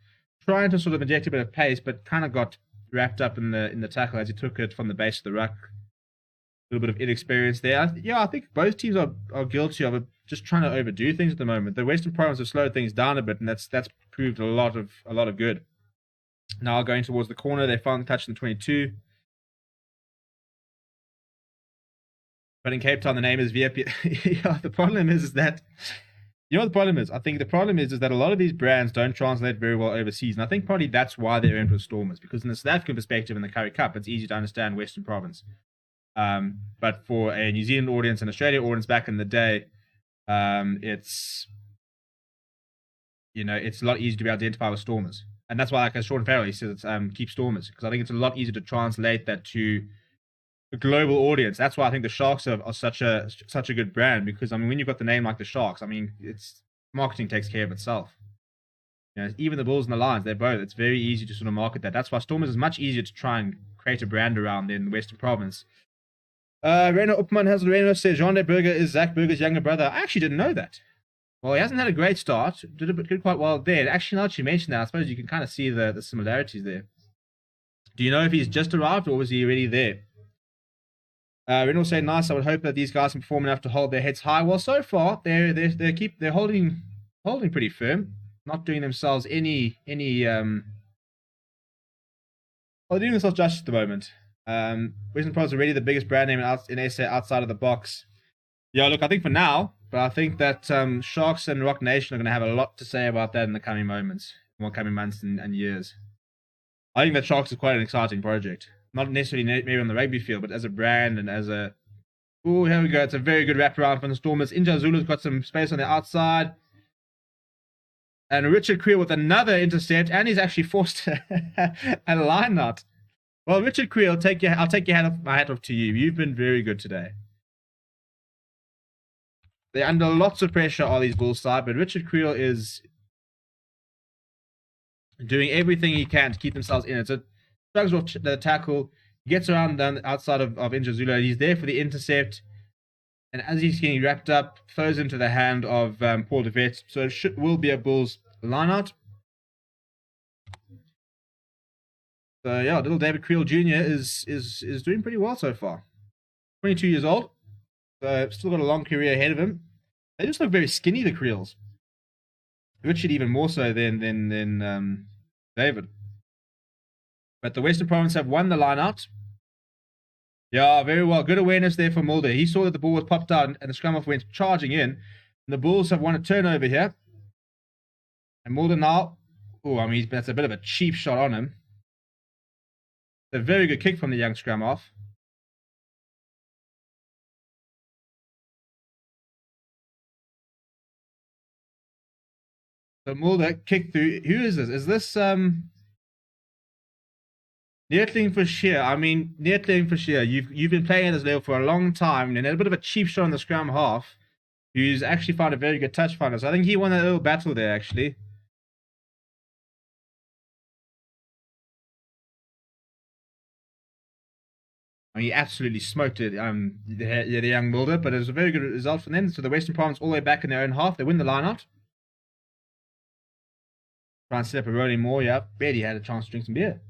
Speaker 1: Trying to sort of inject a bit of pace, but kind of got wrapped up in the tackle as he took it from the base of the ruck. A little bit of inexperience there. Yeah, I think both teams are guilty of just trying to overdo things at the moment. The Western Province have slowed things down a bit, and that's proved a lot of good. Now going towards the corner, they found the touch in the 22. But in Cape Town, the name is VIP. Yeah, the problem is that. You know what the problem is? I think the problem is that a lot of these brands don't translate very well overseas. And I think probably that's why they're in with Stormers. Because in the South African perspective in the Currie Cup, it's easy to understand Western Province. But for a New Zealand audience and Australian audience back in the day, it's you know, it's a lot easier to be able to identify with Stormers. And that's why, like as Sean Farrell, he says it's keep Stormers, because I think it's a lot easier to translate that to the global audience. That's why I think the Sharks are such a good brand, because I mean, when you've got the name like the Sharks, I mean, it's marketing takes care of itself. You know, even the Bulls and the Lions, they're both. It's very easy to sort of market that. That's why Stormers is much easier to try and create a brand around in the Western Province. Reno Upman has Reno says Jean de Burger is Zach Burger's younger brother. I actually didn't know that. Well, he hasn't had a great start. Did quite well there. Actually, now that you mention that, I suppose you can kind of see the similarities there. Do you know if he's just arrived or was he already there? Reynolds saying, nice. I would hope that these guys can perform enough to hold their heads high. Well, so far they're holding pretty firm, not doing themselves any well, they're doing themselves justice at the moment. Western Province is already the biggest brand name in SA outside of the box. Yeah, look, I think for now, but I think that Sharks and Rock Nation are going to have a lot to say about that in the coming moments, coming months and years. I think that Sharks is quite an exciting project. Not necessarily maybe on the rugby field, but as a brand and as a... Oh, here we go. It's a very good wraparound from the Stormers. Inja Zulu's got some space on the outside. And Richard Creel with another intercept, and he's actually forced a line knot. Well, Richard Creel, I'll take my hat off to you. You've been very good today. They're under lots of pressure, on these Bulls side, but Richard Creel is doing everything he can to keep themselves in it. So struggles with the tackle, gets around the outside of Injazula. He's there for the intercept, and as he's getting wrapped up, throws into the hand of Paul de Vet. So it will be a Bulls lineout. So yeah, little David Creel Jr. is doing pretty well so far. 22 years old. So still got a long career ahead of him. They just look very skinny, the Creels. Richard even more so than David. But the Western Province have won the line-out. Yeah, very well. Good awareness there for Mulder. He saw that the ball was popped out and the scrum off went charging in. And the Bulls have won a turnover here. And Mulder now... Oh, I mean, that's a bit of a cheap shot on him. A very good kick from the young scrum off. So Mulder kicked through. Who is this? Is this Neertling for sheer? I mean, Neertling for sheer. You've been playing at this level for a long time, and had a bit of a cheap shot on the scrum half, who's actually found a very good touch finder. So I think he won a little battle there, actually. I mean, he absolutely smoked it, the young Mulder, but it was a very good result for them. So the Western Province all the way back in their own half. They win the line-out. Try and set up a rolling more. Yeah, barely had a chance to drink some beer.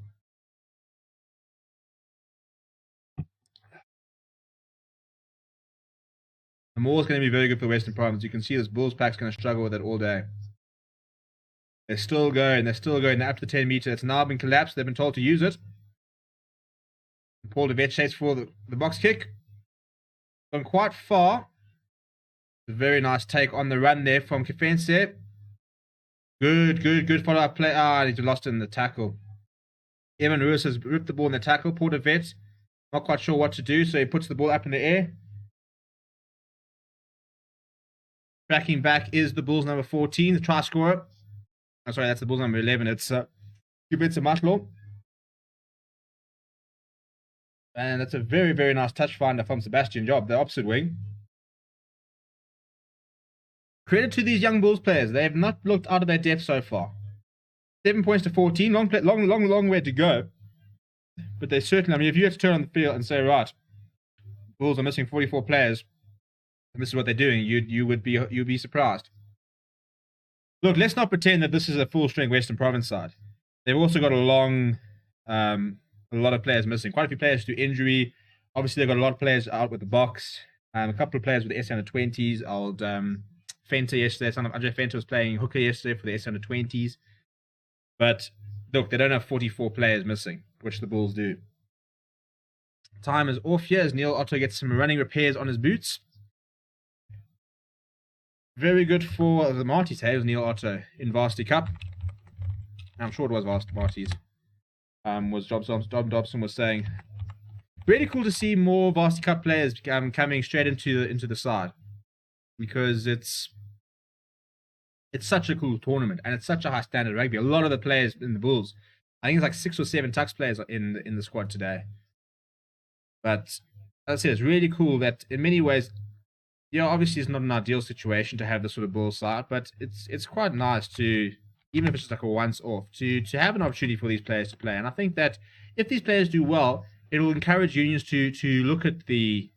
Speaker 1: The more is going to be very good for the Western Province. You can see this Bulls pack's going to struggle with it all day. They're still going. They're up to 10 meter. It's now been collapsed. They've been told to use it. Paul de Vet chased for the box kick. Gone quite far. A very nice take on the run there from Kefense. Good follow-up play. He's lost in the tackle. Evan Ruiz has ripped the ball in the tackle. Paul de Vet, not quite sure what to do, so he puts the ball up in the air. Tracking back is the Bulls number 14, the try scorer. Oh, sorry, that's the Bulls number 11. It's Kubitsa Matlo. And that's a very, very nice touch finder from Sebastian Job, the opposite wing. Credit to these young Bulls players. They have not looked out of their depth so far. 7 points to 14. Long way to go. But they certainly, I mean, if you had to turn on the field and say, right, Bulls are missing 44 players, and this is what they're doing, you'd be surprised. Look, let's not pretend that this is a full-strength Western Province side. They've also got a lot of players missing. Quite a few players due to injury. Obviously, they've got a lot of players out with the box. A couple of players with the S under 20s. Old Fenter yesterday. Son of Andre Fenter was playing hooker yesterday for the S under 20s. But look, they don't have 44 players missing, which the Bulls do. Time is off here as Neil Otto gets some running repairs on his boots. Very good for the Marties. Hey, it was Neil Otto in Varsity Cup. I'm sure it was Marties. Was Dom Dobson was saying. Really cool to see more Varsity Cup players coming straight into the side, because it's it's such a cool tournament, and it's such a high standard rugby. A lot of the players in the Bulls, I think it's like 6 or 7 Tucks players in the squad today. But as I said, it's really cool that in many ways, obviously it's not an ideal situation to have this sort of Bulls side, but it's quite nice to, even if it's just like a once off, to have an opportunity for these players to play. And I think that if these players do well, it will encourage unions to look at the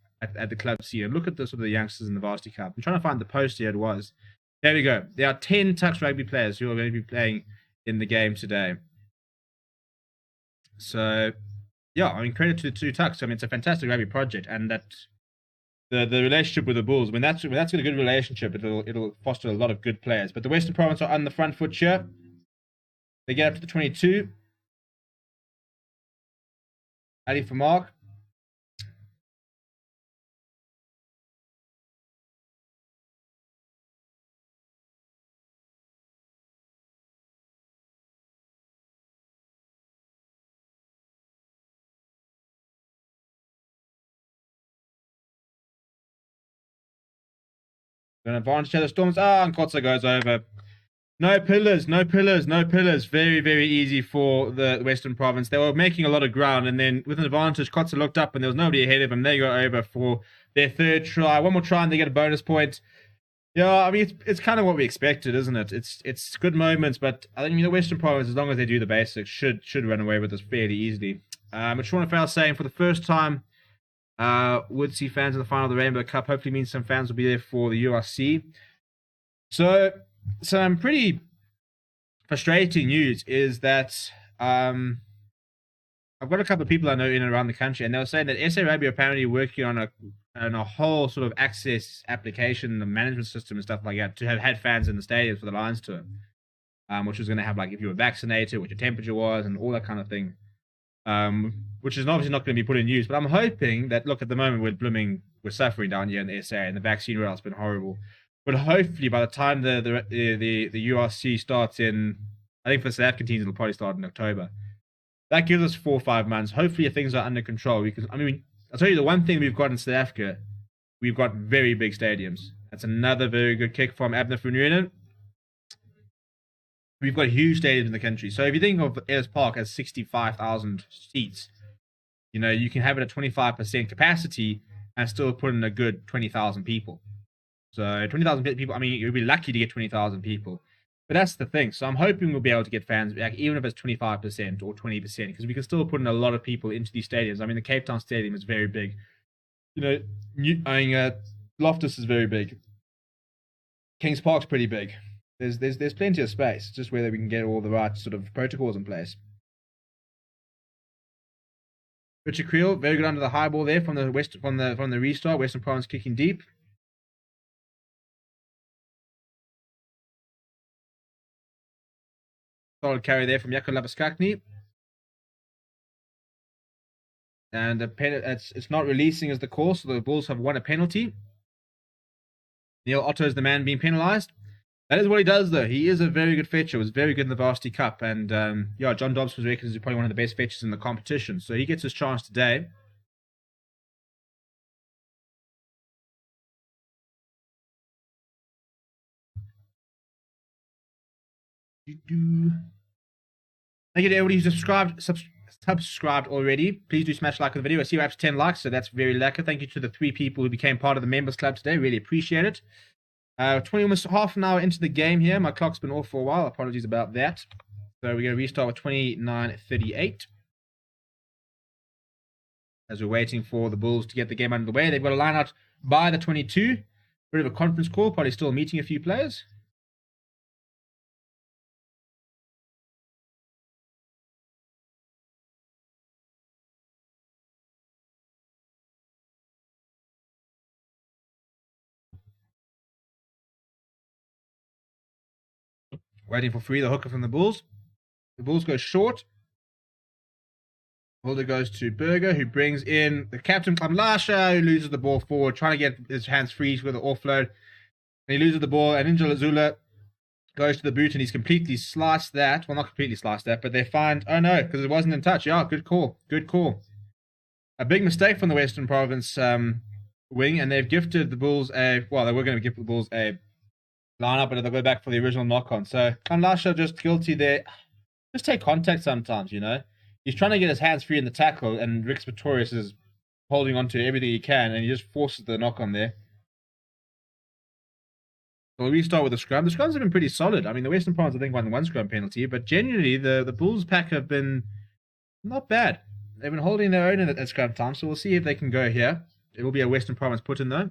Speaker 1: club scene and look at the sort of the youngsters in the Varsity Cup. I'm trying to find the post here. It was. There we go. There are 10 Tucks rugby players who are going to be playing in the game today. So, yeah, I mean, credit to the 2 Tucks. I mean, it's a fantastic rugby project, and that the relationship with the Bulls, when that's a good relationship, it'll foster a lot of good players. But the Western Province are on the front foot here. They get up to the 22. Ali for mark. An advantage to the Storms. And Kotza goes over. No pillars. Very, very easy for the Western Province. They were making a lot of ground, and then with an advantage, Kotza looked up and there was nobody ahead of him. They go over for their 3rd try. One more try and they get a bonus point. Yeah, I mean, it's kind of what we expected, isn't it? It's good moments, but I think the Western Province, as long as they do the basics, should run away with this fairly easily. But Sean O'Farrell saying, for the first time, would see fans in the final of the Rainbow Cup. Hopefully means some fans will be there for the URC. So some pretty frustrating news is that I've got a couple of people I know in and around the country, and they were saying that SA Rugby are apparently working on a whole sort of access application, the management system and stuff like that, to have had fans in the stadiums for the Lions tour, which was going to have, like, if you were vaccinated, what your temperature was, and all that kind of thing. Which is obviously not going to be put in use, but I'm hoping that, look, at the moment we're suffering down here in the SA, and the vaccine rollout's been horrible. But hopefully by the time the URC starts in, I think for the South African teams it'll probably start in October. That gives us 4 or 5 months. Hopefully things are under control, because I mean, I'll tell you the one thing we've got in South Africa, we've got very big stadiums. That's another very good kick from Abner Funurinen. We've got huge stadiums in the country. So if you think of Ellis Park as 65,000 seats, you can have it at 25% capacity and still put in a good 20,000 people. So 20,000 people, I mean, you'll be lucky to get 20,000 people. But that's the thing. So I'm hoping we'll be able to get fans back, even if it's 25% or 20%, because we can still put in a lot of people into these stadiums. I mean, the Cape Town Stadium is very big. Loftus is very big. Kings Park's pretty big. There's plenty of space. It's just whether we can get all the right sort of protocols in place. Richard Creel, very good under the high ball there from the restart. Western Province kicking deep. Solid carry there from Jaco Labuskakny. And it's not releasing as the call, so the Bulls have won a penalty. Neil Otto is the man being penalised. That is what he does, though. He is a very good fetcher. Was very good in the Varsity Cup. And, John Dobbs was reckoned as probably one of the best fetchers in the competition. So he gets his chance today. Thank you to everybody who's subscribed already. Please do smash like on the video. I see we're up to 10 likes, so that's very lekker. Thank you to the 3 people who became part of the members club today. Really appreciate it. 20, almost half an hour into the game here. My clock's been off for a while. Apologies about that. So we're going to restart with 29:38. As we're waiting for the Bulls to get the game out of the way. They've got a line out by the 22. Bit of a conference call. Probably still meeting a few players. Waiting for free, the hooker from the Bulls. The Bulls go short. Holder goes to Berger, who brings in the captain, Kamlasha, who loses the ball forward, trying to get his hands free with the offload. And he loses the ball, and Ninja Lazula goes to the boot, and he's completely sliced that. Well, not completely sliced that, but they find, oh no, because it wasn't in touch. Yeah, good call. Good call. A big mistake from the Western Province wing, and they've gifted the Bulls they were going to give the Bulls a line up, and they'll go back for the original knock-on. So Kanlasha just guilty there. Just take contact sometimes, you know. He's trying to get his hands free in the tackle, and Rick Pretorius is holding on to everything he can, and he just forces the knock-on there. So we start with the scrum. The scrums have been pretty solid. I mean, the Western Province, I think, won one scrum penalty, but generally, the Bulls pack have been not bad. They've been holding their own at scrum time, so we'll see if they can go here. It will be a Western Province put in, though.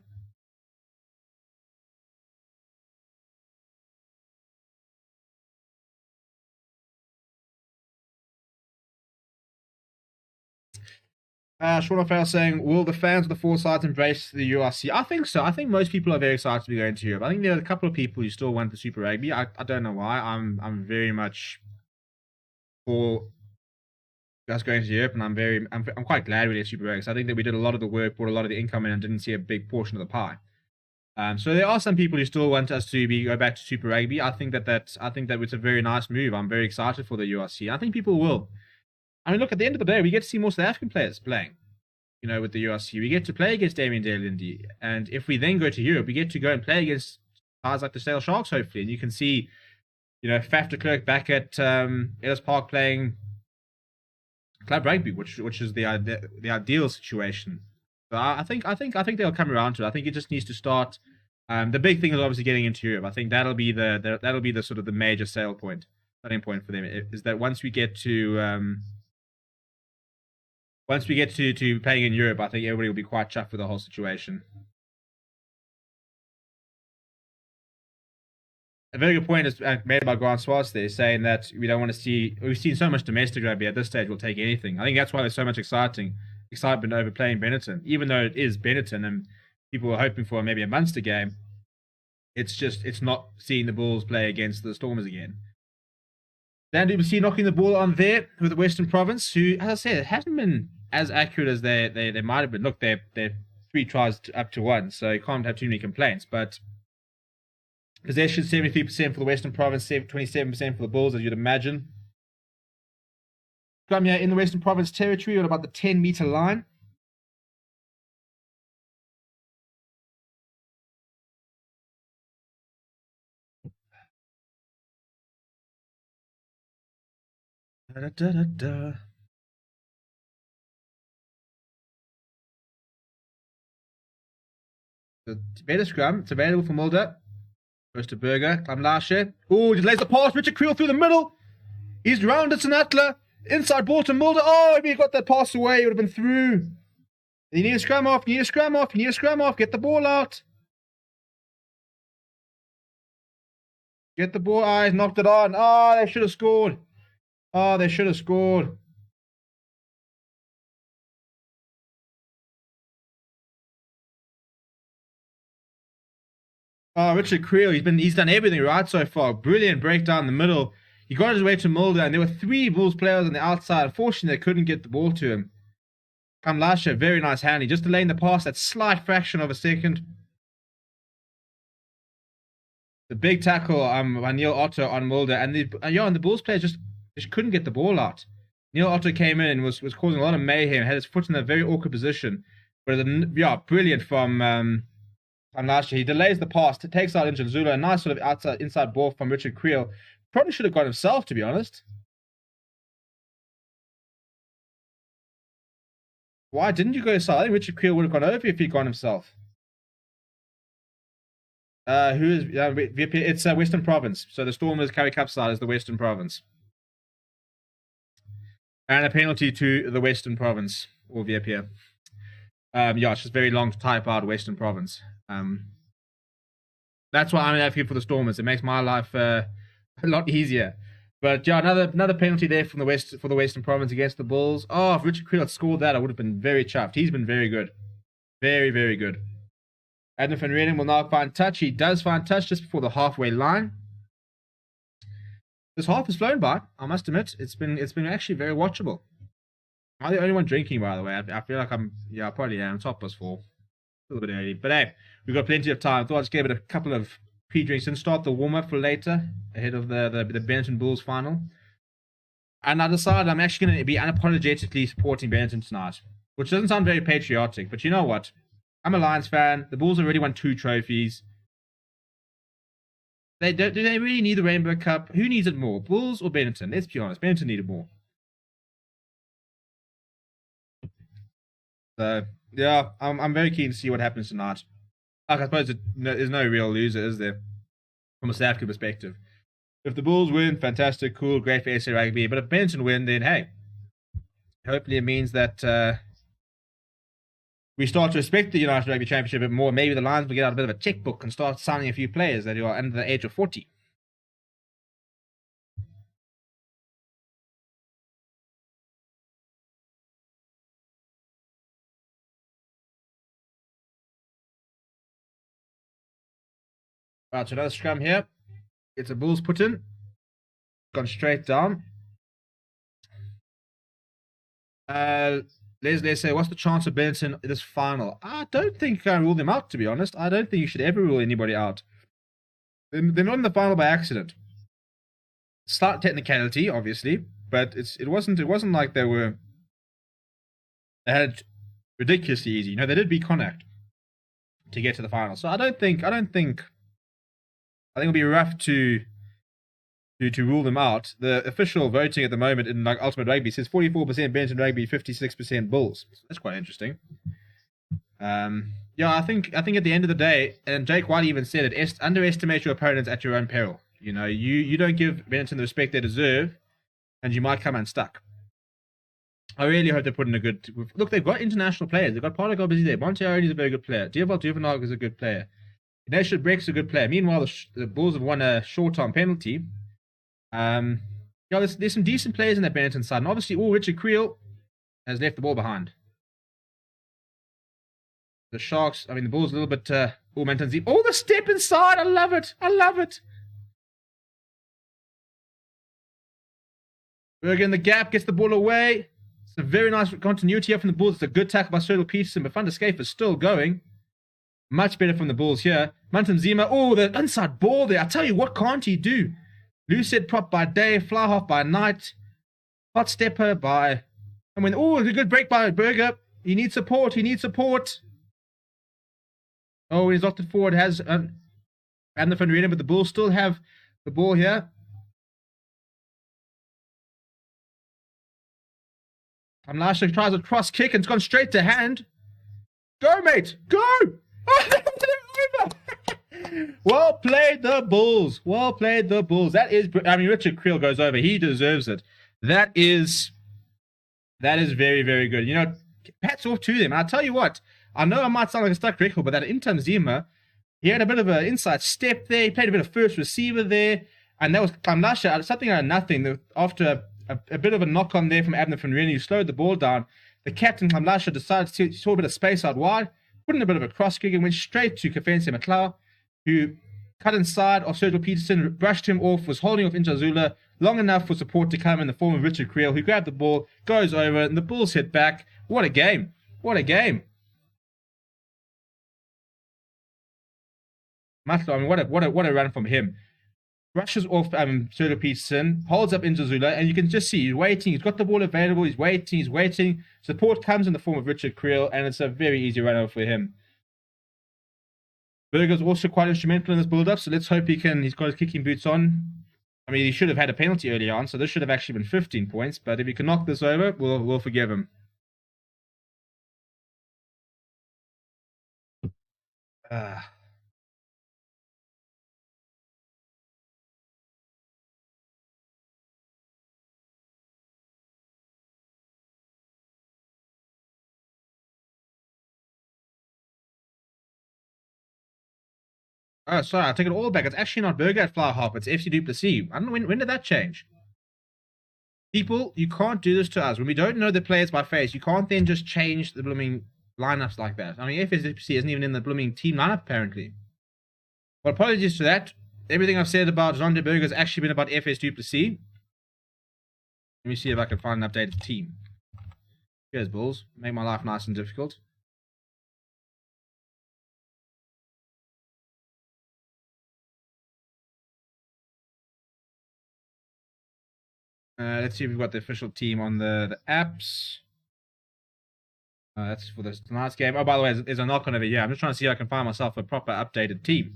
Speaker 1: Sean O'Farrell saying, will the fans of the four sides embrace the URC? I think so. I think most people are very excited to be going to Europe. I think there are a couple of people who still want the Super Rugby. I don't know why. I'm very much for us going to Europe, and I'm quite glad we did Super Rugby. So I think that we did a lot of the work, brought a lot of the income in, and didn't see a big portion of the pie. So there are some people who still want us to go back to Super Rugby. I think that it's a very nice move. I'm very excited for the URC. I think people will. I mean, look, at the end of the day, we get to see more South African players playing, you know, with the URC. We get to play against Damien Day-Lindy. And if we then go to Europe, we get to go and play against guys like the Sale Sharks, hopefully. And you can see, you know, Faf de Klerk back at Ellis Park playing club rugby, which is the ideal situation. So I think they'll come around to it. I think it just needs to start. The big thing is obviously getting into Europe. I think that'll be the sort of the major starting point for them. Is that once we get to playing in Europe, I think everybody will be quite chuffed with the whole situation. A very good point is made by Grant Swartz there, saying that we don't want to see. We've seen so much domestic rugby at this stage. We'll take anything. I think that's why there's so much excitement over playing Benetton, even though it is Benetton and people were hoping for maybe a Munster game. It's not seeing the Bulls play against the Stormers again. Dan Duplessis knocking the ball on there with the Western Province, who, as I said, hasn't been as accurate as they might have been. Look, they're 3 tries up to 1, so you can't have too many complaints. But possession 73% for the Western Province, 27% for the Bulls, as you'd imagine. Scrum here in the Western Province territory on about the 10-meter line. Da, da, da, da. The beta scrum, it's available for Mulder. Goes to Berger, Klamlashe. Oh, just lays the pass, Richard Creel through the middle. He's rounded Sinatla. Inside ball to Mulder. Oh, if he got that pass away, it would have been through. You need a scrum off, get the ball out. Get the ball, he's knocked it on. Oh, they should have scored. Oh, they should have scored. Oh, Richard Creel, he's done everything right so far. Brilliant breakdown in the middle. He got his way to Mulder, and there were 3 Bulls players on the outside. Unfortunately, they couldn't get the ball to him. Kamlasha, very nice hand. He just delaying the pass that slight fraction of a second. The big tackle by Neil Otto on Mulder, and the Bulls players just couldn't get the ball out. Neil Otto came in and was causing a lot of mayhem. Had his foot in a very awkward position, but brilliant from Kamlasha. He delays the pass, takes out Njanzula, a nice sort of inside ball from Richard Creel. Probably should have got himself, to be honest. Why didn't you go inside? I think Richard Creel would have gone over if he'd gone himself. Who is VP? It's Western Province. So the Stormers Currie Cup side is the Western Province. And a penalty to the Western Province, or VP. It's just very long to type out Western Province. That's why I'm an advocate for the Stormers. It makes my life a lot easier. But yeah, another penalty there from the Western Province against the Bulls. Oh, if Richard Creel had scored that, I would have been very chuffed. He's been very good. Very, very good. Adam van Reenen will now find touch. He does find touch just before the halfway line. This half has flown by, I must admit. It's been actually very watchable. I'm the only one drinking, by the way. I feel like I probably am. Top +4. A little bit early. But hey, we've got plenty of time. I thought I'd just give it a couple of pre-drinks and start the warm-up for later, ahead of the Benetton Bulls final. And I decided I'm actually going to be unapologetically supporting Benetton tonight, which doesn't sound very patriotic, but you know what? I'm a Lions fan. The Bulls already won 2 trophies. They don't. Do they really need the Rainbow Cup? Who needs it more, Bulls or Benetton? Let's be honest. Benetton needed more. So yeah, I'm very keen to see what happens tonight. Like, I suppose there's no real loser, is there? From a South African perspective. If the Bulls win, fantastic, cool, great for SA Rugby. But if Benetton win, then hey, hopefully it means that we start to respect the United Rugby Championship a bit more. Maybe the Lions will get out a bit of a checkbook and start signing a few players that are under the age of 40. Right, so another scrum here. It's a Bulls put in. Gone straight down. Leslie say, what's the chance of Benetton in this final? I don't think you can rule them out, to be honest. I don't think you should ever rule anybody out. They're not in the final by accident. Slight technicality, obviously, but it wasn't like they had ridiculously easy. You know, they did beat Connacht to get to the final. So I think it'll be rough to rule them out. The official voting at the moment in like Ultimate Rugby says 44% Benetton Rugby, 56% Bulls. So that's quite interesting. Yeah, I think at the end of the day, and Jake White even said it, underestimate your opponents at your own peril. You know, you don't give Benetton the respect they deserve, and you might come unstuck. I really hope they put in a good... Look, they've got international players. They've got Pardo busy there. Monteiro is a very good player. Dieval Duvenag is a good player. Ignatius Breck's a good player. Meanwhile, the Bulls have won a short-term penalty. Yeah, there's some decent players in that Benetton side. And obviously, Richard Creel has left the ball behind. The Sharks, I mean, the Bulls a little bit... Mantanzi. Oh, the step inside! I love it! I love it! Berger in the gap, gets the ball away. It's a very nice continuity here from the Bulls. It's a good tackle by Cyril Peterson, but Van der Scape is still going. Much better from the Bulls here. Mantanzima, oh, the inside ball there. I tell you, what can't he do? Lucid prop by day, fly half by night. Hot stepper by... I mean, oh, a good break by Berger. He needs support, Oh, he's locked it forward. Has and the Van Reenen, but the Bulls still have the ball here. Lashley tries a cross kick and it's gone straight to hand. Go, mate! Go! Well played, the Bulls. Well played, the Bulls. That is... I mean, Richard Creel goes over. He deserves it. That is very, very good. You know, hats off to them. And I'll tell you what, I know I might sound like a stuck record, but that Intam Zima, he had a bit of an inside step there. He played a bit of first receiver there. And that was Kamlasha, something out of nothing. After a bit of a knock on there from Abner Van Reenen, who slowed the ball down, the captain, Kamlasha, decided to saw a bit of space out wide, put in a bit of a cross kick and went straight to Kafense McLeod, who cut inside of Sergio Peterson, brushed him off, was holding off Injazula long enough for support to come in the form of Richard Creel, who grabbed the ball, goes over, and the Bulls hit back. What a game. What a game. Matlo, I mean, what a run from him. Brushes off Sergio Peterson, holds up Injazula, and you can just see he's waiting. He's got the ball available. He's waiting. Support comes in the form of Richard Creel, and it's a very easy run-over for him. Berger's also quite instrumental in this build-up, so let's hope he's got his kicking boots on. I mean, he should have had a penalty early on, so this should have actually been 15 points, but if he can knock this over, we'll forgive him. Oh, sorry, I take it all back. It's actually not Berger at fly half, it's FC du Plessis. I don't know, when did that change? People, you can't do this to us. When we don't know the players by face, you can't then just change the blooming lineups like that. I mean, FS du Plessis isn't even in the blooming team lineup, apparently. Well, apologies for that. Everything I've said about Jean de Berger has actually been about FS du Plessis. Let me see if I can find an updated team. Cheers, Bulls. Make my life nice and difficult. Let's see if we've got the official team on the apps. That's for this tonight's game. Oh, by the way, there's a knock on over here. I'm just trying to see if I can find myself a proper updated team.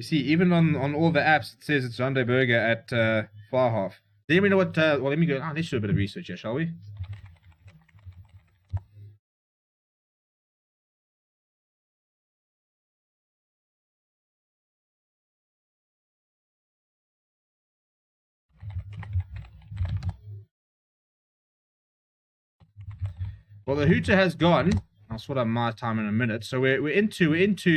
Speaker 1: You see, even on all the apps, it says it's Sunday Burger at far half. Does anybody know what? Well, let me go. Let's do a bit of research here, shall we? Well, the hooter has gone. I'll sort out my time in a minute. So we're into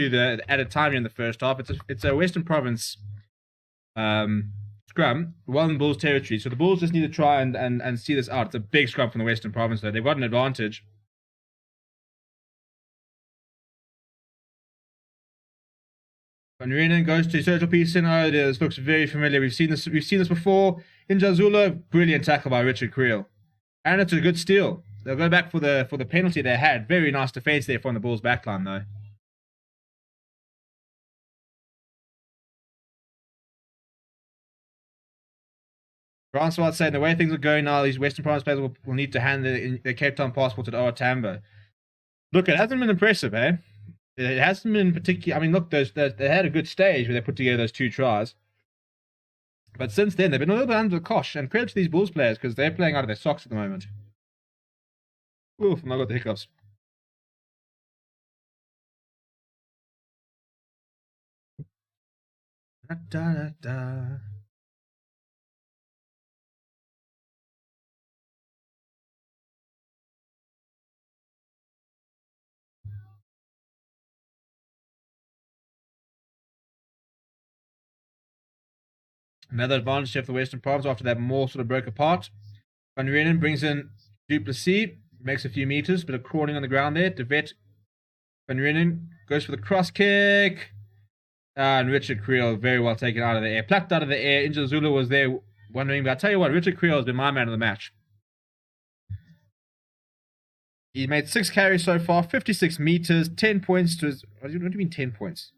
Speaker 1: the added time here in the first half. It's a Western Province scrum, well in Bulls territory. So the Bulls just need to try and see this out. It's a big scrum from the Western Province, though. They've got an advantage. Van Reenen goes to Sergio Peterson. Oh, this looks very familiar. We've seen this before. In Jazula, brilliant tackle by Richard Creel. And it's a good steal. They'll go back for the penalty they had. Very nice defense there from the Bulls backline, though. Francois saying the way things are going now, these Western Province players will need to hand their Cape Town passport to the Tambo. Look, it hasn't been impressive, eh? It hasn't been particularly. I mean, look, they had a good stage where they put together those 2 tries. But since then, they've been a little bit under the cosh. And credit to these Bulls players because they're playing out of their socks at the moment. Oof, I got the hiccups. Da, da, da. Another advantage here for the Western Province after that more sort of broke apart. Van Reenen brings in Duplessis, makes a few meters, bit of crawling on the ground there. De Vet, Van Reenen goes for the cross kick. And Richard Creel very well taken out of the air. Plucked out of the air. Inja Zulu was there wondering. But I tell you what, Richard Creel has been my man of the match. He made 6 carries so far, 56 meters, 10 points to his... What do you mean 10 points?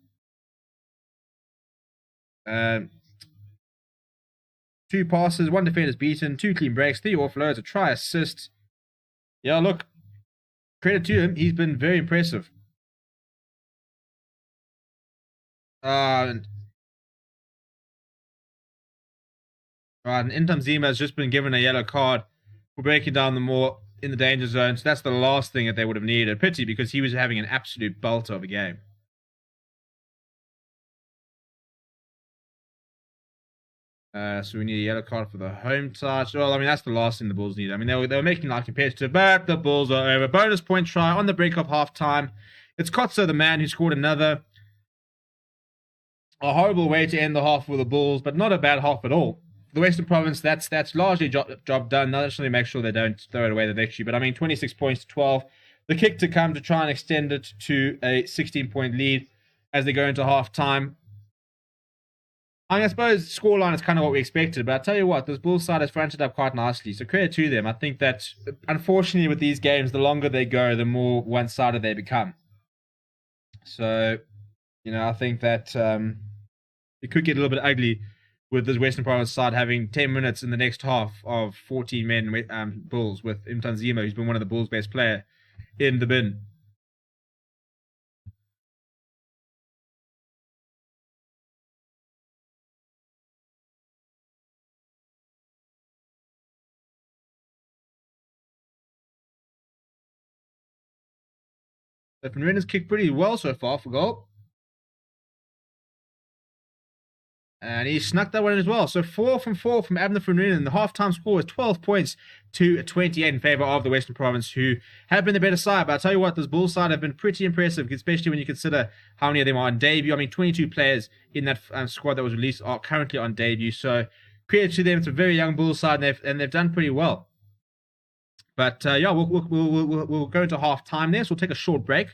Speaker 1: 2 passes, 1 defenders beaten, 2 clean breaks, 3 offloads, a try assist. Yeah, look, credit to him. He's been very impressive. And Intam Zima has just been given a yellow card for breaking down the more in the danger zone. So that's the last thing that they would have needed. A pity because he was having an absolute belter of a game. So we need a yellow card for the home touch. Well, I mean, that's the last thing the Bulls need. I mean, they were making life competitive, but the Bulls are over. Bonus point try on the break of halftime. It's Kotso, the man, who scored another. A horrible way to end the half for the Bulls, but not a bad half at all. For the Western Province, that's largely job done. Now, just make sure they don't throw it away the victory. But I mean, 26 points to 12. The kick to come to try and extend it to a 16-point lead as they go into halftime. I mean, I suppose scoreline is kind of what we expected, but I tell you what, this Bulls side has fronted up quite nicely, so credit to them. I think that, unfortunately, with these games, the longer they go, the more one-sided they become. So, you know, I think that it could get a little bit ugly with this Western Province side having 10 minutes in the next half of 14 men Bulls with Mtanzima, who's been one of the Bulls' best player, in the bin. But Van kicked pretty well so far for goal. And he snuck that one in as well. So 4 from 4 from Abner Van Reenen. The halftime score is 12 points to 28 in favor of the Western Province, who have been the better side. But I'll tell you what, this Bulls side have been pretty impressive, especially when you consider how many of them are on debut. I mean, 22 players in that squad that was released are currently on debut. So credit to them. It's a very young Bulls side, and they've done pretty well. But yeah, we'll go into halftime there. So we'll take a short break.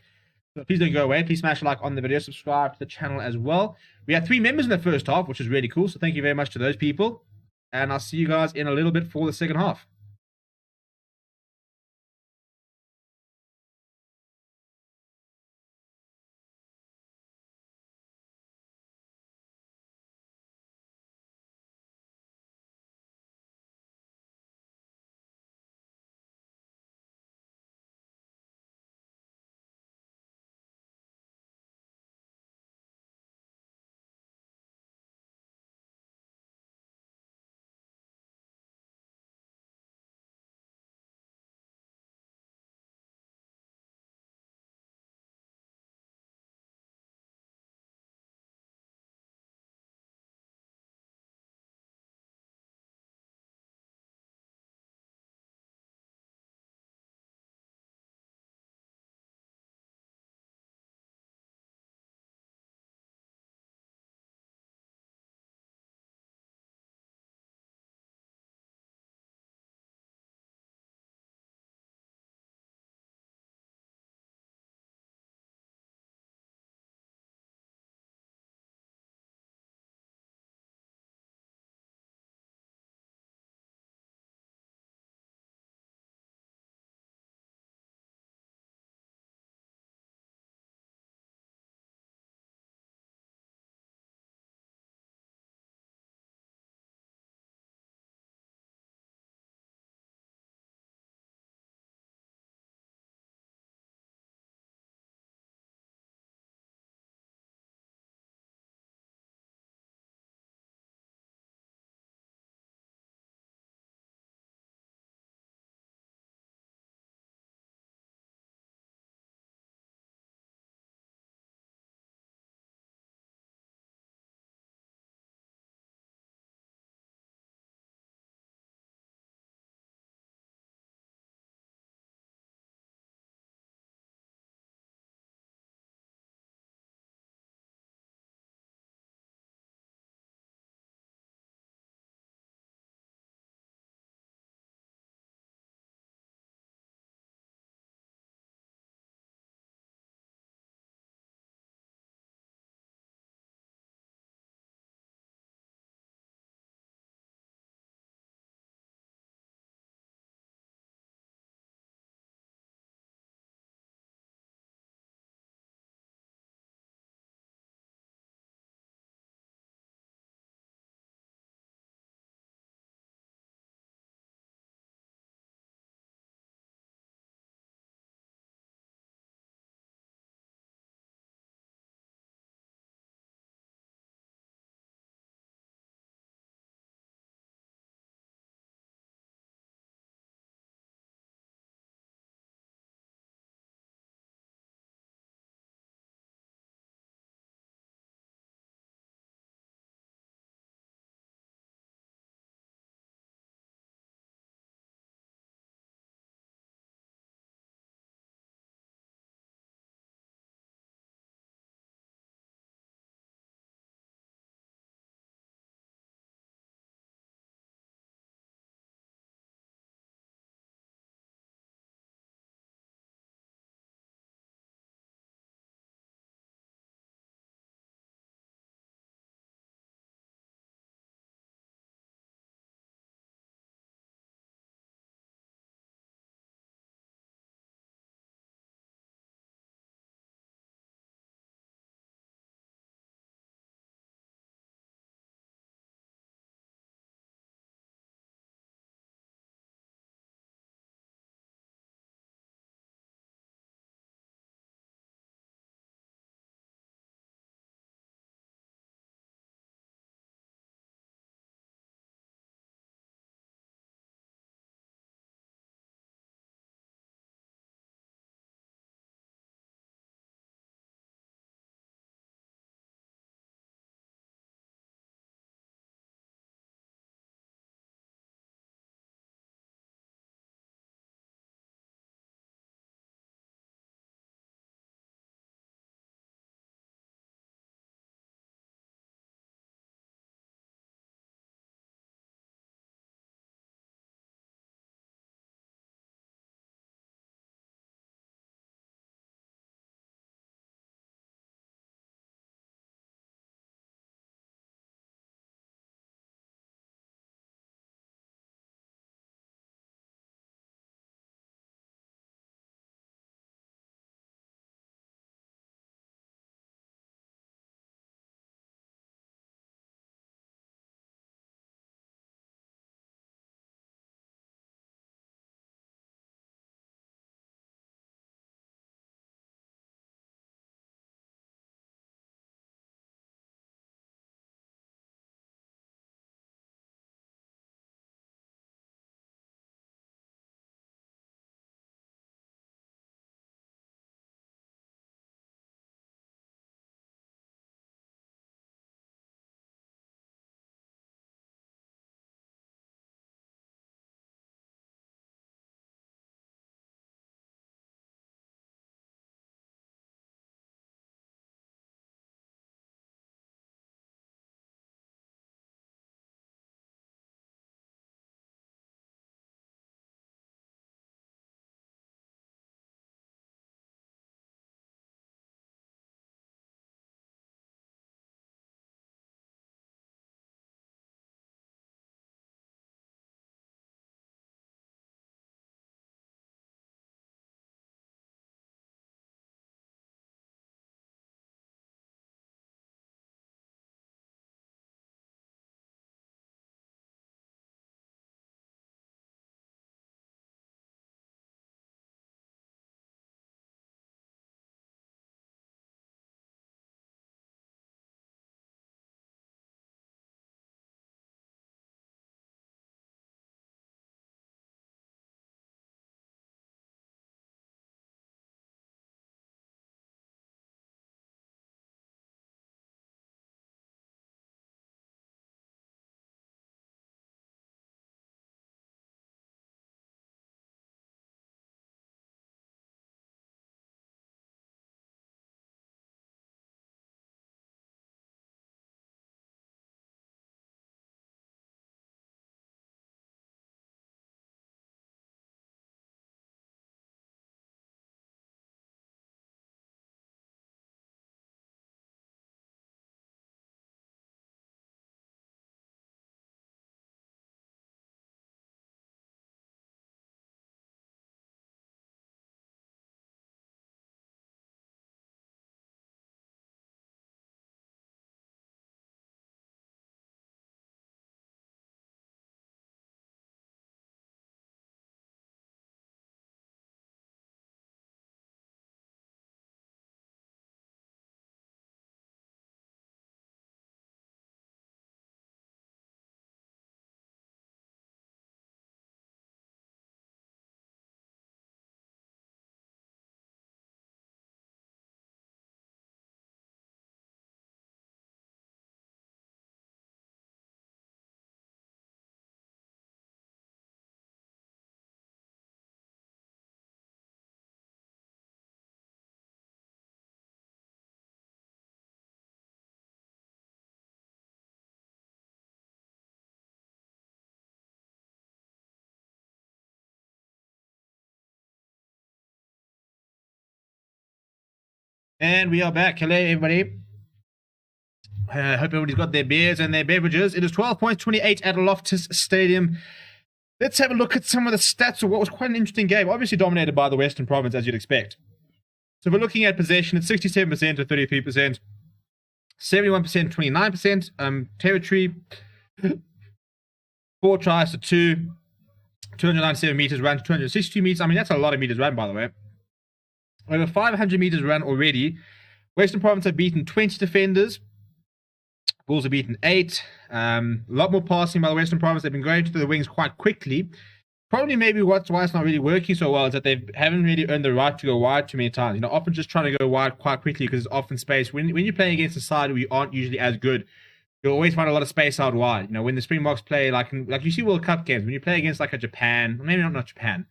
Speaker 1: So please don't go away. Please smash a like on the video. Subscribe to the channel as well. We had 3 members in the first half, which is really cool. So thank you very much to those people. And I'll see you guys in a little bit for the second half. And we are back. Hello, everybody. Hope everybody's got their beers and their beverages. It is 12 points, 28 at Loftus Stadium. Let's have a look at some of the stats of what was quite an interesting game. Obviously dominated by the Western Province, as you'd expect. So if we're looking at possession, it's 67% to 33%. 71%, 29%. Territory, 4 tries to 2. 297 meters run to 262 meters. I mean, that's a lot of meters run, by the way. Over 500 meters run already. Western Province have beaten 20 defenders. Bulls have beaten 8. A lot more passing by the Western Province. They've been going to the wings quite quickly. Probably maybe why it's not really working so well is that they haven't really earned the right to go wide too many times. You know, often just trying to go wide quite quickly because there's often space. When you're playing against a side where you aren't usually as good, you'll always find a lot of space out wide. You know, when the Springboks play, like you see World Cup games, when you play against like a Japan, maybe not Japan,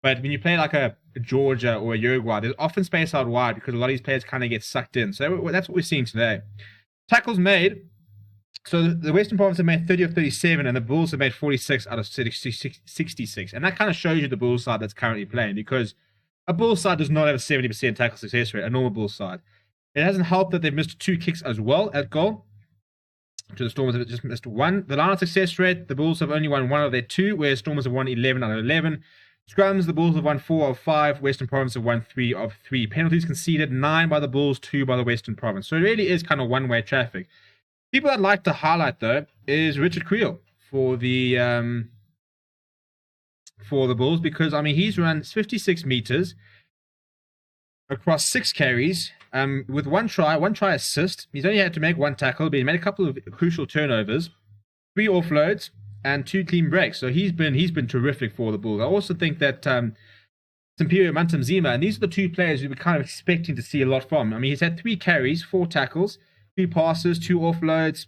Speaker 1: but when you play like a Georgia or a Uruguay, there's often space out wide because a lot of these players kind of get sucked in. So that's what we're seeing today. Tackles made. So the Western Province have made 30 of 37, and the Bulls have made 46 out of 66. And that kind of shows you the Bulls side that's currently playing, because a Bulls side does not have a 70% tackle success rate, a normal Bulls side. It hasn't helped that they've missed 2 kicks as well at goal. To the Stormers have just missed 1. The line of success rate, the Bulls have only won 1 of their 2, whereas Stormers have won 11 out of 11. Scrums, the Bulls have won 4 of 5. Western Province have won 3 of 3. Penalties conceded, 9 by the Bulls, 2 by the Western Province. So it really is kind of one-way traffic. People I'd like to highlight, though, is Richard Creel for the Bulls, because, I mean, he's run 56 meters across 6 carries with 1 try assist. He's only had to make 1 tackle, but he made a couple of crucial turnovers, 3 offloads, and 2 clean breaks. So he's been terrific for the Bulls. I also think that Simperio Mantamzima, and these are the 2 players we were kind of expecting to see a lot from. I mean, he's had 3 carries, 4 tackles, 3 passes, 2 offloads,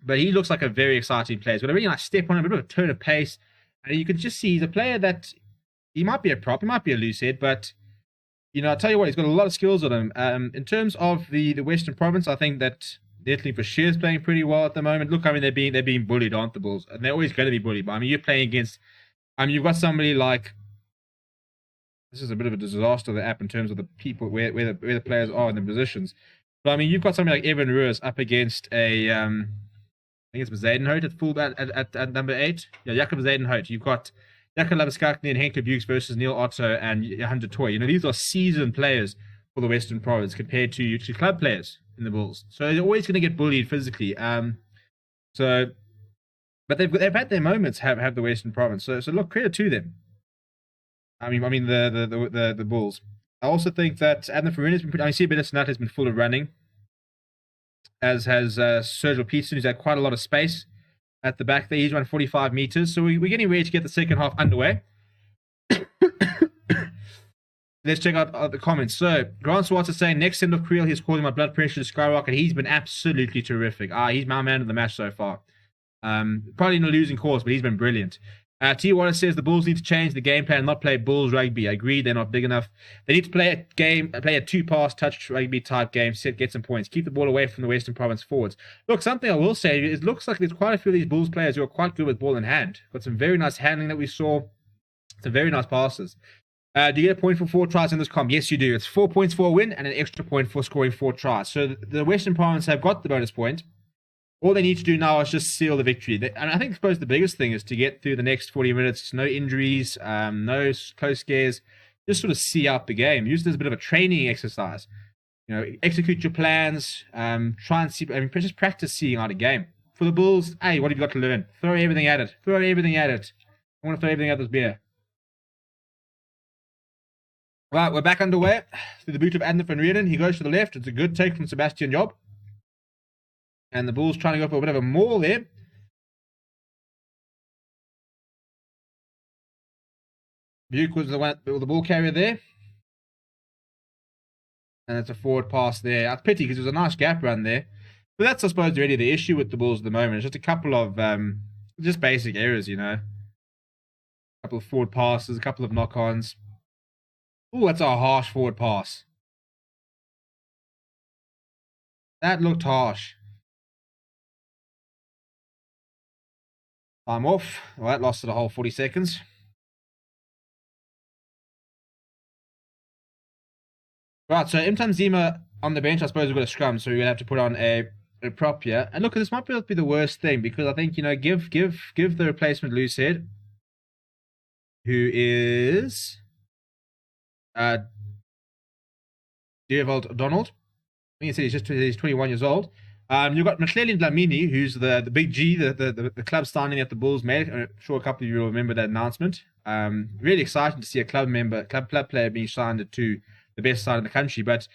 Speaker 1: but he looks like a very exciting player. He's got a really nice step on him, a bit of a turn of pace, and you can just see he's a player that he might be a prop, he might be a loose head, but you know, I'll tell you what, he's got a lot of skills on him. In terms of the Western Province, I think that Netley for sure is playing pretty well at the moment. Look, I mean, they're being bullied, aren't the Bulls? And they're always going to be bullied. But I mean, you're playing against, I mean, you've got somebody like, this is a bit of a disaster, the app, in terms of the people where the players are in the positions. But I mean, you've got somebody like Evan Ruiz up against a, I think it's Zadenhout at full at number 8. Yeah, Jakob Zadenhout. You've got Jakob Labiskakny and Henk Bukes versus Neil Otto and Hunter Toy. You know, these are seasoned players for the Western Province compared to club players in the Bulls. So they're always going to get bullied physically. But they've had their moments. Have the Western Province. So look, credit to them. I mean the Bulls. I also think that Adnan Farina's been pretty. I see Benasnat has been full of running, as has Sergio Peterson, who's had quite a lot of space at the back there. He's run 45 meters. So we're getting ready to get the second half underway. Let's check out the comments. So Grant Swartz is saying, next send of Creel, he's causing my blood pressure to skyrocket. He's been absolutely terrific. He's my man of the match so far. Probably in a losing cause, but he's been brilliant. T. Wallace says the Bulls need to change the game plan, not play Bulls rugby. I agree, they're not big enough. They need to play a 2-pass touch rugby type game, get some points, keep the ball away from the Western Province forwards. Look, something I will say, it looks like there's quite a few of these Bulls players who are quite good with ball in hand. Got some very nice handling that we saw, some very nice passes. Do you get a point for 4 tries in this comp? Yes, you do. It's 4 points for a win and an extra point for scoring 4 tries. So the Western Province have got the bonus point. All they need to do now is just seal the victory. And I suppose the biggest thing is to get through the next 40 minutes. No injuries, no close scares. Just sort of see out the game. Use it as a bit of a training exercise. You know, execute your plans. Try and see. I mean, just practice seeing out a game. For the Bulls, hey, what have you got to learn? Throw everything at it. Throw everything at it. I want to throw everything at this beer. Right, we're back underway. Through the boot of Adnan van Rieden. He goes to the left. It's a good take from Sebastian Job. And the Bulls trying to go for a bit of a maul there. Buke was the ball carrier there. And it's a forward pass there. That's pity because it was a nice gap run there. But that's, I suppose, really the issue with the Bulls at the moment. It's just a couple of just basic errors, you know. A couple of forward passes, a couple of knock-ons. Ooh, that's a harsh forward pass. That looked harsh. Time off. Well, that lasted a whole 40 seconds. Right, so Mtamzima on the bench, I suppose we've got a scrum, so we're gonna have to put on a prop here. And look, this might be the worst thing because I think, you know, give the replacement loose head, who is Deervold Donald. I think he's 21 years old. You've got McClellan Dlamini, who's the big G, the club signing at the Bulls made. I'm sure a couple of you will remember that announcement. Really exciting to see a club player being signed to the best side in the country. But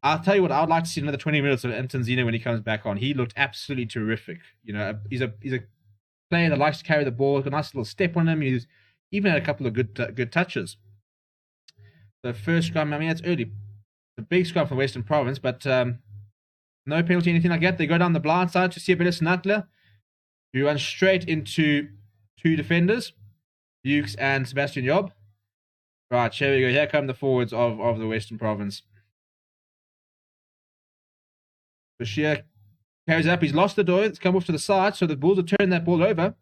Speaker 1: I'll tell you what, I would like to see another 20 minutes of Anton Zeno when he comes back on. He looked absolutely terrific. You know, he's a player that likes to carry the ball. Got a nice little step on him. He's even had a couple of good touches. The first scrum, I mean, it's early. The big scrum from the Western Province, but no penalty, anything like that. They go down the blind side to Siabela Sinatla, who runs straight into two defenders, Hughes and Sebastian Job. Right, here we go. Here come the forwards of the Western Province. Bashir carries up. He's lost the door. It's come off to the side, so the Bulls have turned that ball over.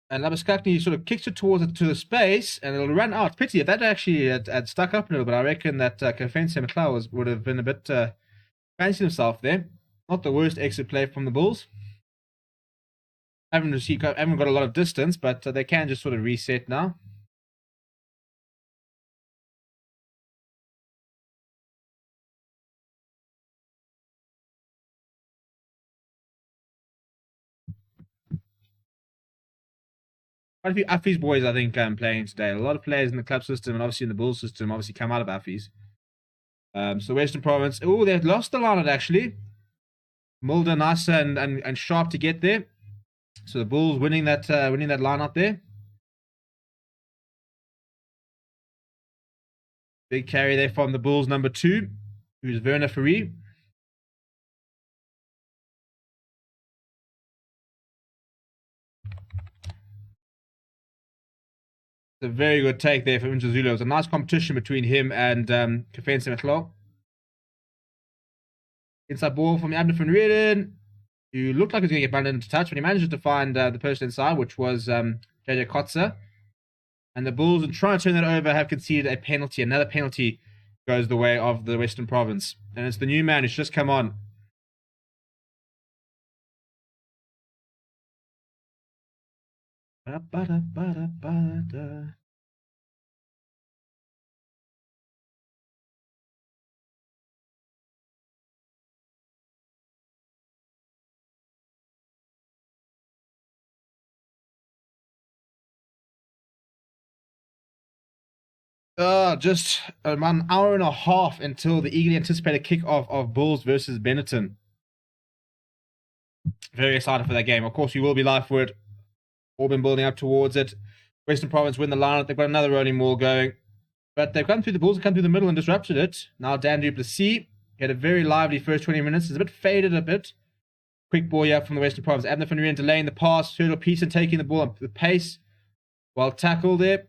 Speaker 1: And Labuskakni sort of kicks it towards the space, and it'll run out. Pity if that actually had stuck up a little bit. I reckon that Kafense McLeod would have been a bit fancy himself there. Not the worst exit play from the Bulls. Haven't got a lot of distance, but they can just sort of reset now. Quite a few Affies boys, I think, playing today. A lot of players in the club system and obviously in the Bulls system obviously come out of Affies. So Western Province. Oh, they've lost the line out actually. Mulder, nice and sharp to get there. So the Bulls winning that line out there. Big carry there from the Bulls number 2, who's Werner Currie. It's a very good take there from Untitled. It was a nice competition between him and Kafense McLeod. Inside ball from Abner van Reeden, who looked like he was going to get bundled into touch, but he manages to find the person inside, which was JJ Kotzer. And the Bulls, in trying to turn that over, have conceded a penalty. Another penalty goes the way of the Western Province. And it's the new man who's just come on. Just about an hour and a half until the eagerly anticipated kickoff of Bulls versus Benetton. Very excited for that game. Of course, we will be live for it. All been building up towards it. Western Province win the line. They've got another rolling maul going. But they've come through the Bulls, have come through the middle and disrupted it. Now Dan Duplessis had a very lively first 20 minutes. It's a bit faded a bit. Quick ball here from the Western Province. Abner van Reenen delaying the pass. Turtle Pearson taking the ball up the pace. Well tackled there.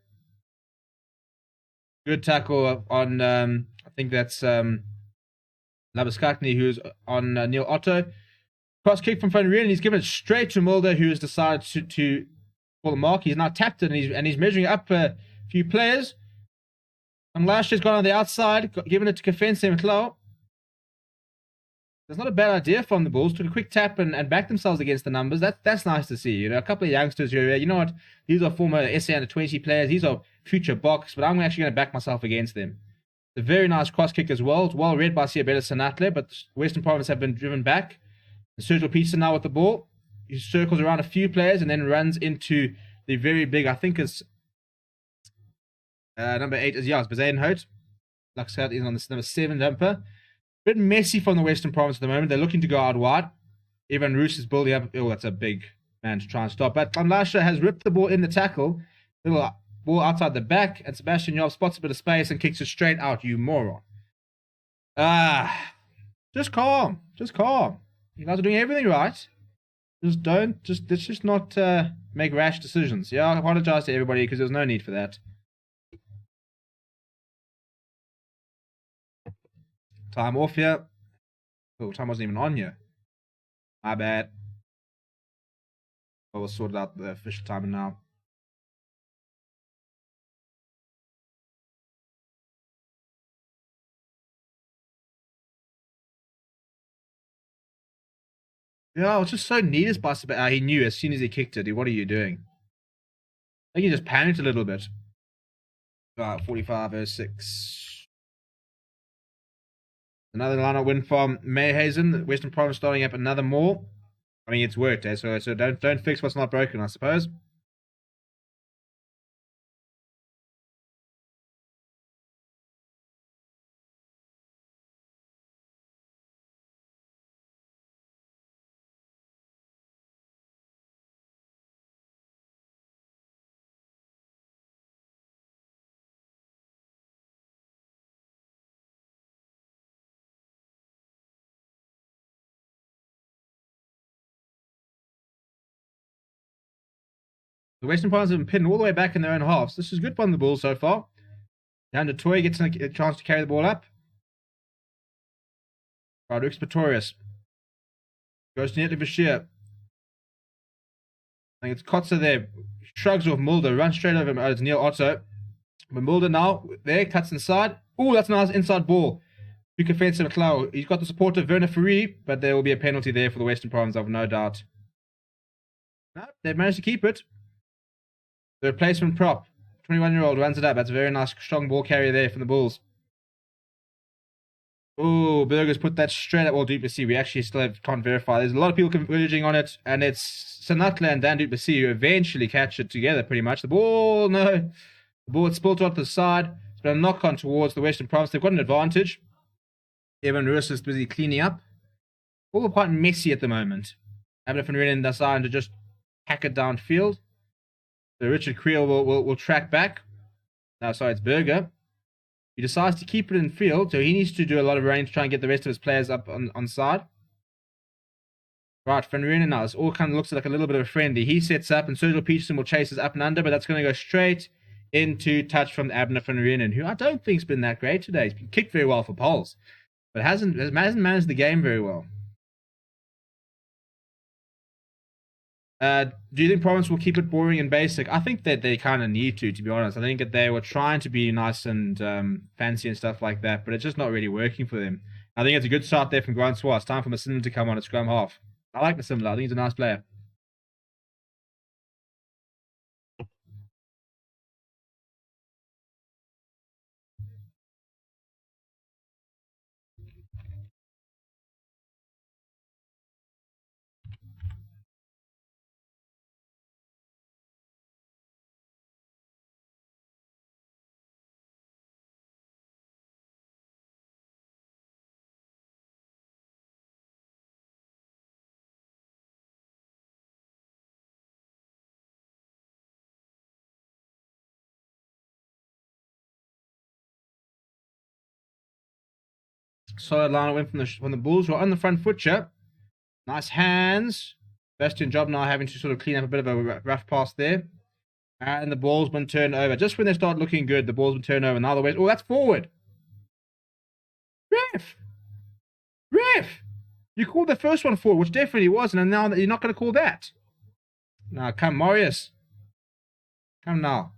Speaker 1: Good tackle on, I think that's Labuskakni, who's on Neil Otto. Cross kick from Van Reenen. He's given it straight to Mulder, who has decided to pull the mark. He's now tapped it, and he's measuring up a few players. And Lash's gone on the outside, giving it to Kafense McLeod. That's not a bad idea from the Bulls. Took a quick tap and backed themselves against the numbers. That's nice to see. You know, a couple of youngsters here. You know what? These are former SA under 20 players. These are future Boks, but I'm actually going to back myself against them. It's a very nice cross kick as well. It's well read by Siabela Sinatla, but Western Province have been driven back. Sergio Peterson now with the ball. He circles around a few players and then runs into the very big, I think it's number 8 is Bazaden Hout. Like I said, he's on this number 7 jumper. Bit messy from the Western Province at the moment. They're looking to go out wide. Evan Roos is building up. Oh, that's a big man to try and stop. But Lasha has ripped the ball in the tackle. Little ball outside the back. And Sebastian Job spots a bit of space and kicks it straight out, you moron. Just calm. Just calm. You guys are doing everything right. Let's just not make rash decisions. Yeah, I apologize to everybody because there's no need for that. Time off here. Oh, time wasn't even on here. My bad. I will sort out the official timer now. Yeah, I was just so needed by he knew as soon as he kicked it. What are you doing? I think he just panicked a little bit. 45-06. Another line-out win from Mayhazen. Western Province starting up another more. I mean, it's worked, eh? So don't fix what's not broken, I suppose. The Western Province have been pinned all the way back in their own halves. This is good from the Bulls so far. Down to Toy, gets a chance to carry the ball up. Rodriguez Pretorius. Goes to Netley Bashir. I think it's Kotzer there. Shrugs off Mulder. Runs straight over him. It's Neil Otto. But Mulder now, there, cuts inside. Ooh, that's a nice inside ball. Duke offensive McLeod. He's got the support of Werner Ferree, but there will be a penalty there for the Western Province, I've no doubt. No, they've managed to keep it. The replacement prop. 21-year-old runs it up. That's a very nice, strong ball carrier there from the Bulls. Oh, Burgers put that straight up. Well, Duplessis, we actually still can't verify. There's a lot of people converging on it, and it's Sanatla and Dan Duplessis who eventually catch it together, pretty much. The ball, no. The ball is spilled off the side. It's been a knock-on towards the Western Province. They've got an advantage. Evan Russ is busy cleaning up. All quite messy at the moment. Abner van Renen deciding to just hack it downfield. So Richard Creel will track back. No, sorry, it's Berger. He decides to keep it in field, so he needs to do a lot of running to try and get the rest of his players up on side. Right, Van Renen now. This all kind of looks like a little bit of a friendly. He sets up, and Sergio Peterson will chase us up and under, but that's going to go straight into touch from Abner van Renen, who I don't think's been that great today. He's been kicked very well for poles, but hasn't managed the game very well. Do you think Province will keep it boring and basic? I think that they kind of need to be honest. I think that they were trying to be nice and fancy and stuff like that, but it's just not really working for them. I think it's a good start there from Grant Swartz. Time for Massimla to come on at scrum half. I like Massimla. I think he's a nice player. Solid line went from the Bulls. We're on the front foot here. Nice hands. Bastian Job now having to sort of clean up a bit of a rough pass there. And the ball's been turned over. Just when they start looking good, the ball's been turned over. Now the West. Oh, that's forward. Ref! You called the first one forward, which definitely wasn't, and now you're not going to call that. Now, come, Marius. Come now.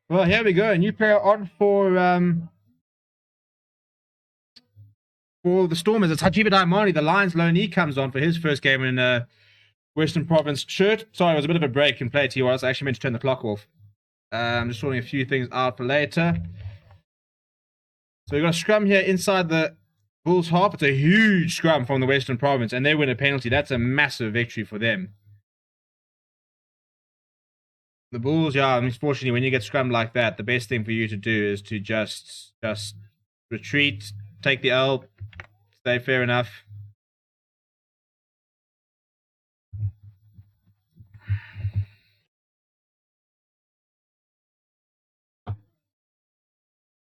Speaker 1: Well, here we go. A new player on for the Stormers. It's Hajiba Daimani, the Lions loanee, comes on for his first game in Western Province shirt. Sorry, it was a bit of a break in play to you. I was actually meant to turn the clock off. I'm just sorting a few things out for later. So we've got a scrum here inside the Bulls half. It's a huge scrum from the Western Province, and they win a penalty. That's a massive victory for them. The Bulls, yeah, unfortunately, when you get scrummed like that, the best thing for you to do is to just retreat, take the L, stay fair enough.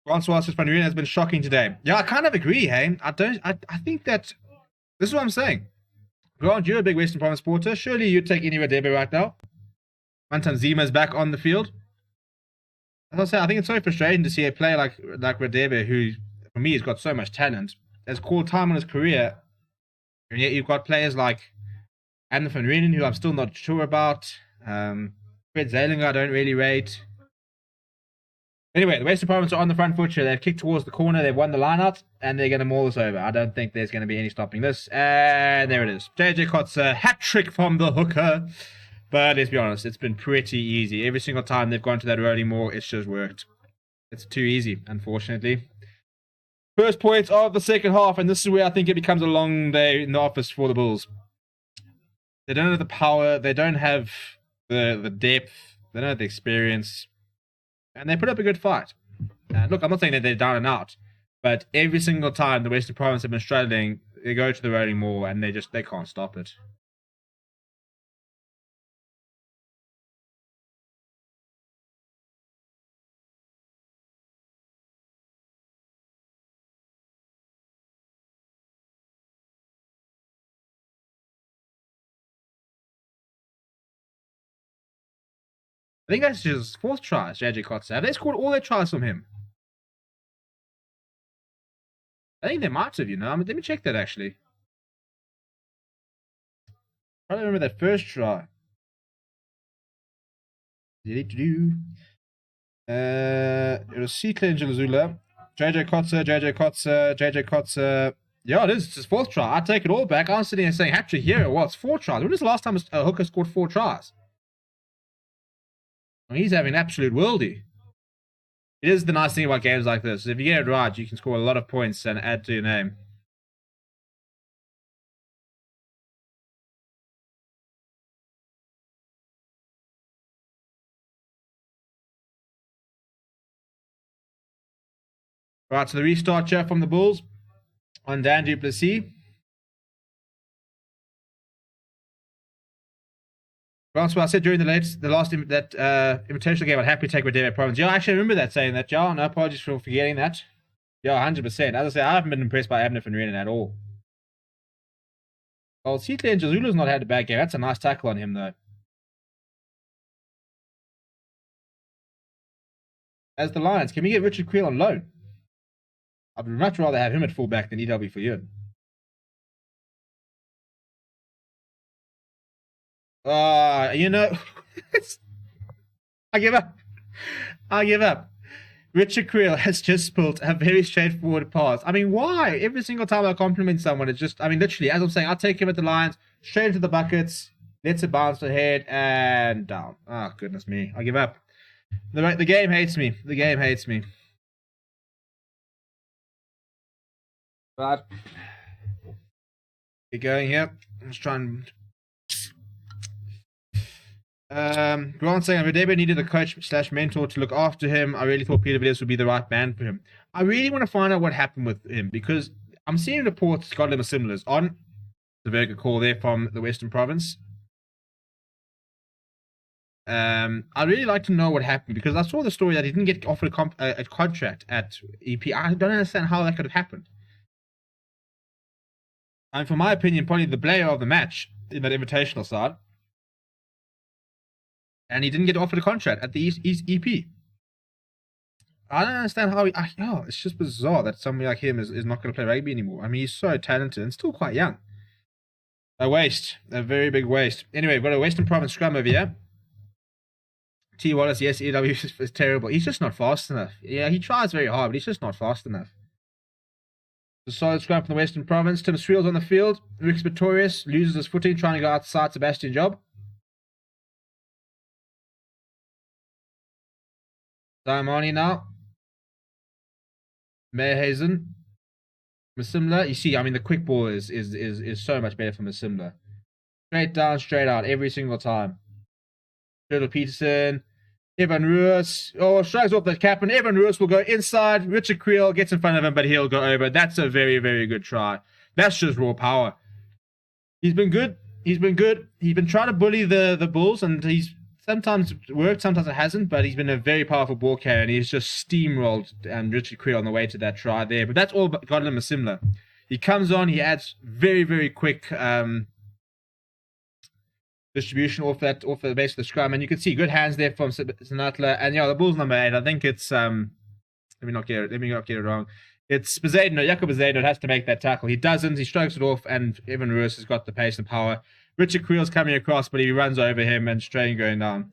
Speaker 1: Francois says Van Ryn has been shocking today. Yeah, I kind of agree, hey. I think that this is what I'm saying. Grant, you're a big Western Province supporter. Surely you'd take any Radebe right now. Anton Zima's back on the field. As I say, I think it's so frustrating to see a player like Radebe, who, for me, has got so much talent, has called time on his career, and yet you've got players like Adam van Ryn, who I'm still not sure about. Fred Zeilinger, I don't really rate. Anyway, the Western Province are on the front foot here. They've kicked towards the corner. They've won the line-out, and they're going to maul this over. I don't think there's going to be any stopping this. And there it is. JJ Kotze, hat-trick from the hooker. But let's be honest, it's been pretty easy. Every single time they've gone to that rolling maul, it's just worked. It's too easy, unfortunately. First points of the second half, and this is where I think it becomes a long day in the office for the Bulls. They don't have the power. They don't have the depth. They don't have the experience. And they put up a good fight. Look, I'm not saying that they're down and out, but every single time the Western Province have been struggling, they go to the rolling maul and they can't stop it. I think that's just fourth try, JJ Kotze. They scored all their tries from him. I think they might have, let me check that actually. I don't remember that first try. It was Seekler and Jalazula. JJ Kotze. Yeah, it is. It's his fourth try. I take it all back. I was sitting there saying, hat-trick here. Well, it's 4 tries. When was the last time a hooker scored 4 tries? I mean, he's having an absolute worldie. It is the nice thing about games like this. If you get it right, you can score a lot of points and add to your name. Right, so the restart here from the Bulls on Dan du Plessis. Francois, I said during the last invitational game, I'd happily take Radebe Province. Yeah, I actually remember that, saying that. Yeah, no apologies for forgetting that. Yeah, 100%. As I say, I haven't been impressed by Abner van Ryn at all. Well, Seekler and Jazula's not had a bad game. That's a nice tackle on him, though. As the Lions, can we get Richard Creel on loan? I'd much rather have him at fullback than EW for you. I give up. Richard Creel has just pulled a very straightforward pass. I mean, why? Every single time I compliment someone, it's just, literally, as I'm saying, I'll take him at the Lions, straight into the buckets, lets it bounce ahead, and down. Oh, goodness me. I give up. The game hates me. The game hates me. But, get going here. Let's try and... Grant saying Radebe needed a coach/mentor to look after him. I really thought Peter Villiers would be the right man for him. I really want to find out what happened with him, because I'm seeing reports Scotland Assimilars on the very good call there from the Western Province. I'd really like to know what happened, because I saw the story that he didn't get offered a contract at EP. I don't understand how that could have happened. And for my opinion, probably the player of the match in that invitational side. And he didn't get offered a contract at the East EP. I don't understand how it's just bizarre that somebody like him is not going to play rugby anymore. I mean, he's so talented and still quite young. A waste. A very big waste. Anyway, we've got a Western Province scrum over here. T. Wallace, yes, EW is terrible. He's just not fast enough. Yeah, he tries very hard, but he's just not fast enough. The solid scrum from the Western Province. Tim Creel's on the field. Rick's victorious. Loses his footing, trying to go outside Sebastian Job. Diamani now. Meerhazen. Masimla. You see, the quick ball is so much better for Masimla. Straight down, straight out, every single time. Turtle Peterson, Evan Ruiz. Oh, strikes off the captain. Evan Ruiz will go inside. Richard Creel gets in front of him, but he'll go over. That's a very, very good try. That's just raw power. He's been good. He's been good. He's been trying to bully the Bulls, and he's sometimes worked, sometimes it hasn't, but he's been a very powerful ball carrier, and he's just steamrolled Richard Creel on the way to that try there. But that's all got him a similar. He comes on, he adds very, very quick distribution off the base of the scrum, and you can see good hands there from Sinatla. And yeah, the Bulls number 8, I think it's let me not get it wrong. It's Jacob Bezedno has to make that tackle. He doesn't. He strokes it off, and Evan Ruiz has got the pace and power. Richard Creel's coming across, but he runs over him and straight going down.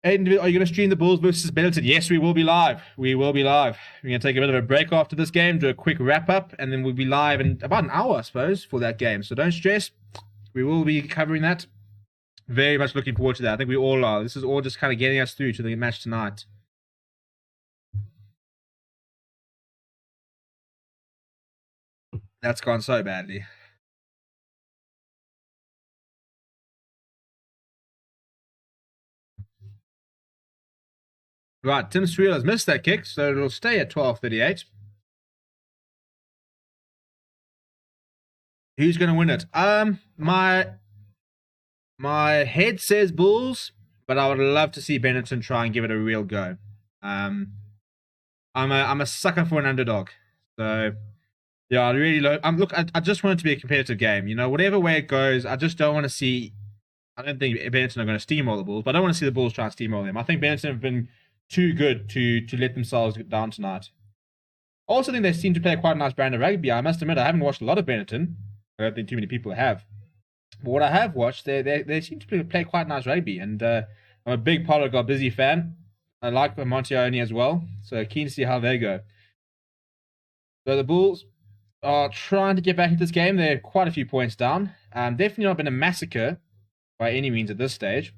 Speaker 1: Aiden, are you going to stream the Bulls versus Benetton? Yes, we will be live. We will be live. We're going to take a bit of a break after this game, do a quick wrap-up, and then we'll be live in about an hour, I suppose, for that game. So don't stress. We will be covering that. Very much looking forward to that. I think we all are. This is all just kind of getting us through to the match tonight. That's gone so badly. Right, Tim Screel has missed that kick, so it'll stay at 12:38. Who's going to win it? My head says Bulls, but I would love to see Benetton try and give it a real go. I'm a sucker for an underdog, so yeah, I really look. I just want it to be a competitive game. You know, whatever way it goes, I just don't want to see. I don't think Benetton are going to steamroll the Bulls, but I don't want to see the Bulls try and steamroll them. I think Benetton have been too good to let themselves get down tonight. I also think they seem to play quite a nice brand of rugby. I must admit, I haven't watched a lot of Benetton. I don't think too many people have. But what I have watched, they seem to play quite nice rugby, and I'm a big Paulo Garbizzi fan. I like Montioni as well, so keen to see how they go. So the Bulls are trying to get back into this game. They're quite a few points down. Definitely not been a massacre by any means at this stage.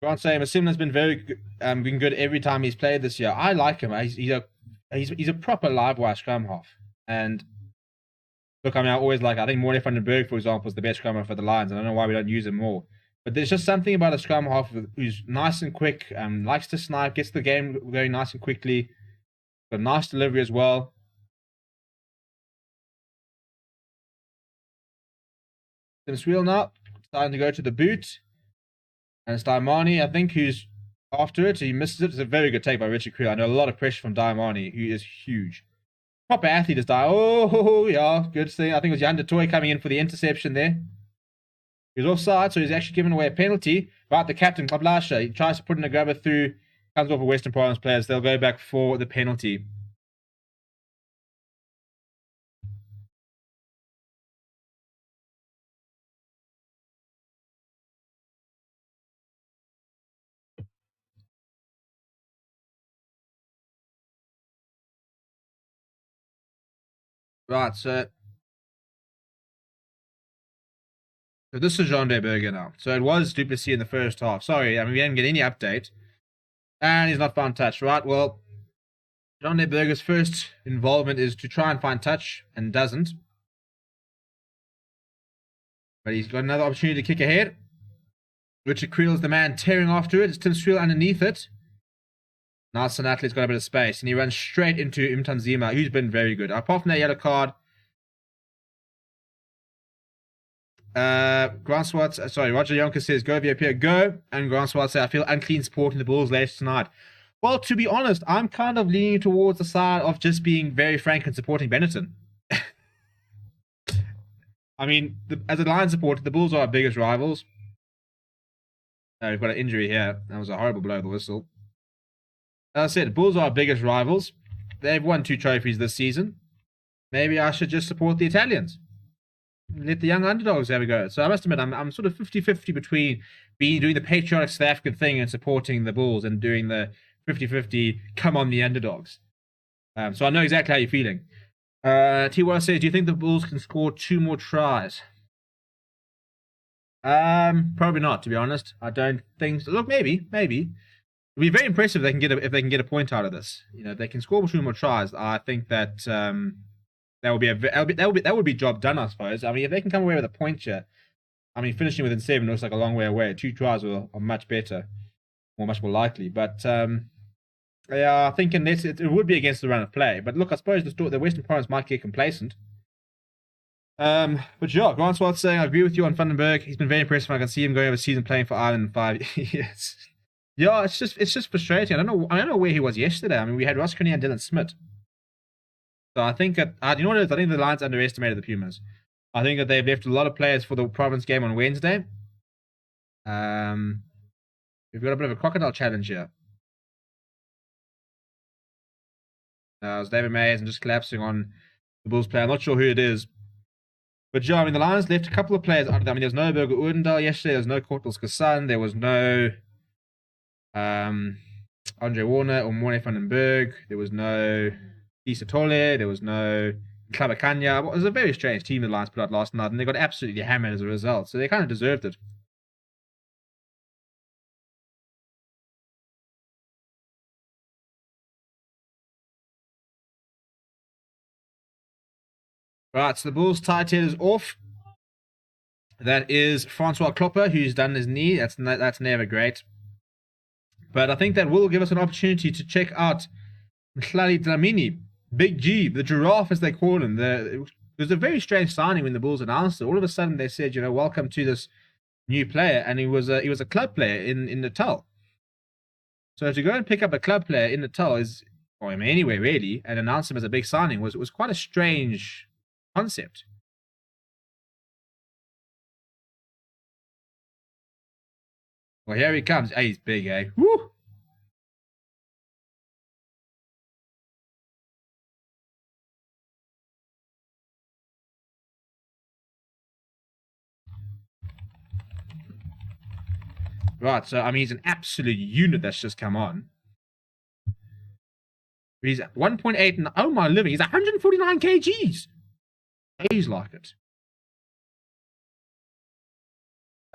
Speaker 1: Grant saying Masimla's been been good every time he's played this year. I like him. He's a proper live wire scrum half. And look, I mean, I think Morley van den Berg, for example, is the best scrummer for the Lions. I don't know why we don't use him more. But there's just something about a scrum half who's nice and quick, likes to snipe, gets the game going nice and quickly. Got a nice delivery as well. Tim Screel now, starting to go to the boot. And it's Diamani, I think, who's after it. He misses it. It's a very good take by Richard Creel. I know a lot of pressure from Diamani, who is huge. Proper athlete is Diamani. Oh, yeah, good thing. I think it was Jan de Toy coming in for the interception there. He was offside, so he's actually given away a penalty. Right, the captain, Kablasha, he tries to put in a grabber through. Comes off of Western Province players. They'll go back for the penalty. Right, so this is Jean de Berger now. So it was Duplessis in the first half. Sorry, I mean, we didn't get any update. And he's not found touch. Right, well, Jean de Berger's first involvement is to try and find touch, and doesn't. But he's got another opportunity to kick ahead. Richard Creel is the man tearing after it. It's Tim Screel underneath it. Now Sinatla's got a bit of space, and he runs straight into Mtanzima, who's been very good. Apart from that yellow card, Grant Swartz, Roger Yonker says, go VOP, go. And Grant Swartz says, I feel unclean supporting the Bulls later tonight. Well, to be honest, I'm kind of leaning towards the side of just being very frank and supporting Benetton. I mean, as a Lions supporter, the Bulls are our biggest rivals. We've got an injury here. That was a horrible blow of the whistle. As I said, the Bulls are our biggest rivals. They've won 2 trophies this season. Maybe I should just support the Italians. Let the young underdogs have a go. So I must admit, I'm sort of 50-50 between doing the patriotic South African thing and supporting the Bulls, and doing the 50-50 come on the underdogs. So I know exactly how you're feeling. T1 says, do you think the Bulls can score 2 more tries? Probably not, to be honest. I don't think so. Look, maybe. It'd be very impressive if they can get a point out of this. You know, if they can score 2 more tries, I think that that would be job done, I suppose. I mean, if they can come away with a point here, I mean, finishing within 7 looks like a long way away. 2 tries are much better, or much more likely. But yeah, I think in this it would be against the run of play. But look, I suppose the Western Province might get complacent. But yeah, Grant Swart's saying I agree with you on Vandenberg. He's been very impressive. I can see him going overseas and playing for Ireland in 5 years. Yeah, it's just frustrating. I don't know where he was yesterday. I mean, we had Ross Currie and Dylan Smith. So I think that you know what it is? I think the Lions underestimated the Pumas. I think that they've left a lot of players for the Province game on Wednesday. We've got a bit of a crocodile challenge here. It's David Mayes and just collapsing on the Bulls player. I'm not sure who it is. But yeah, I mean, the Lions left a couple of players out of that. I mean, there was no Berger Oudendal yesterday. There was no Kortels Kassan. There was no Andre Warner or Morne van den Berg. There was no Issa Tole. There was no Klabakanya. It was a very strange team the Lions put out last night, and they got absolutely hammered as a result. So they kind of deserved it. Right, so the Bulls tight head is off. That is Francois Klopper, who's done his knee. That's never great. But I think that will give us an opportunity to check out Mhlali Dlamini, Big G, the giraffe as they call him. It was a very strange signing when the Bulls announced it. All of a sudden they said, welcome to this new player, and he was a club player in Natal. So to go and pick up a club player in Natal anywhere really, and announce him as a big signing was quite a strange concept. Well, here he comes. Hey, he's big, eh? Woo! Right, so, I mean, he's an absolute unit that's just come on. He's 1.8, and oh my living, he's 149 kgs. He's like it.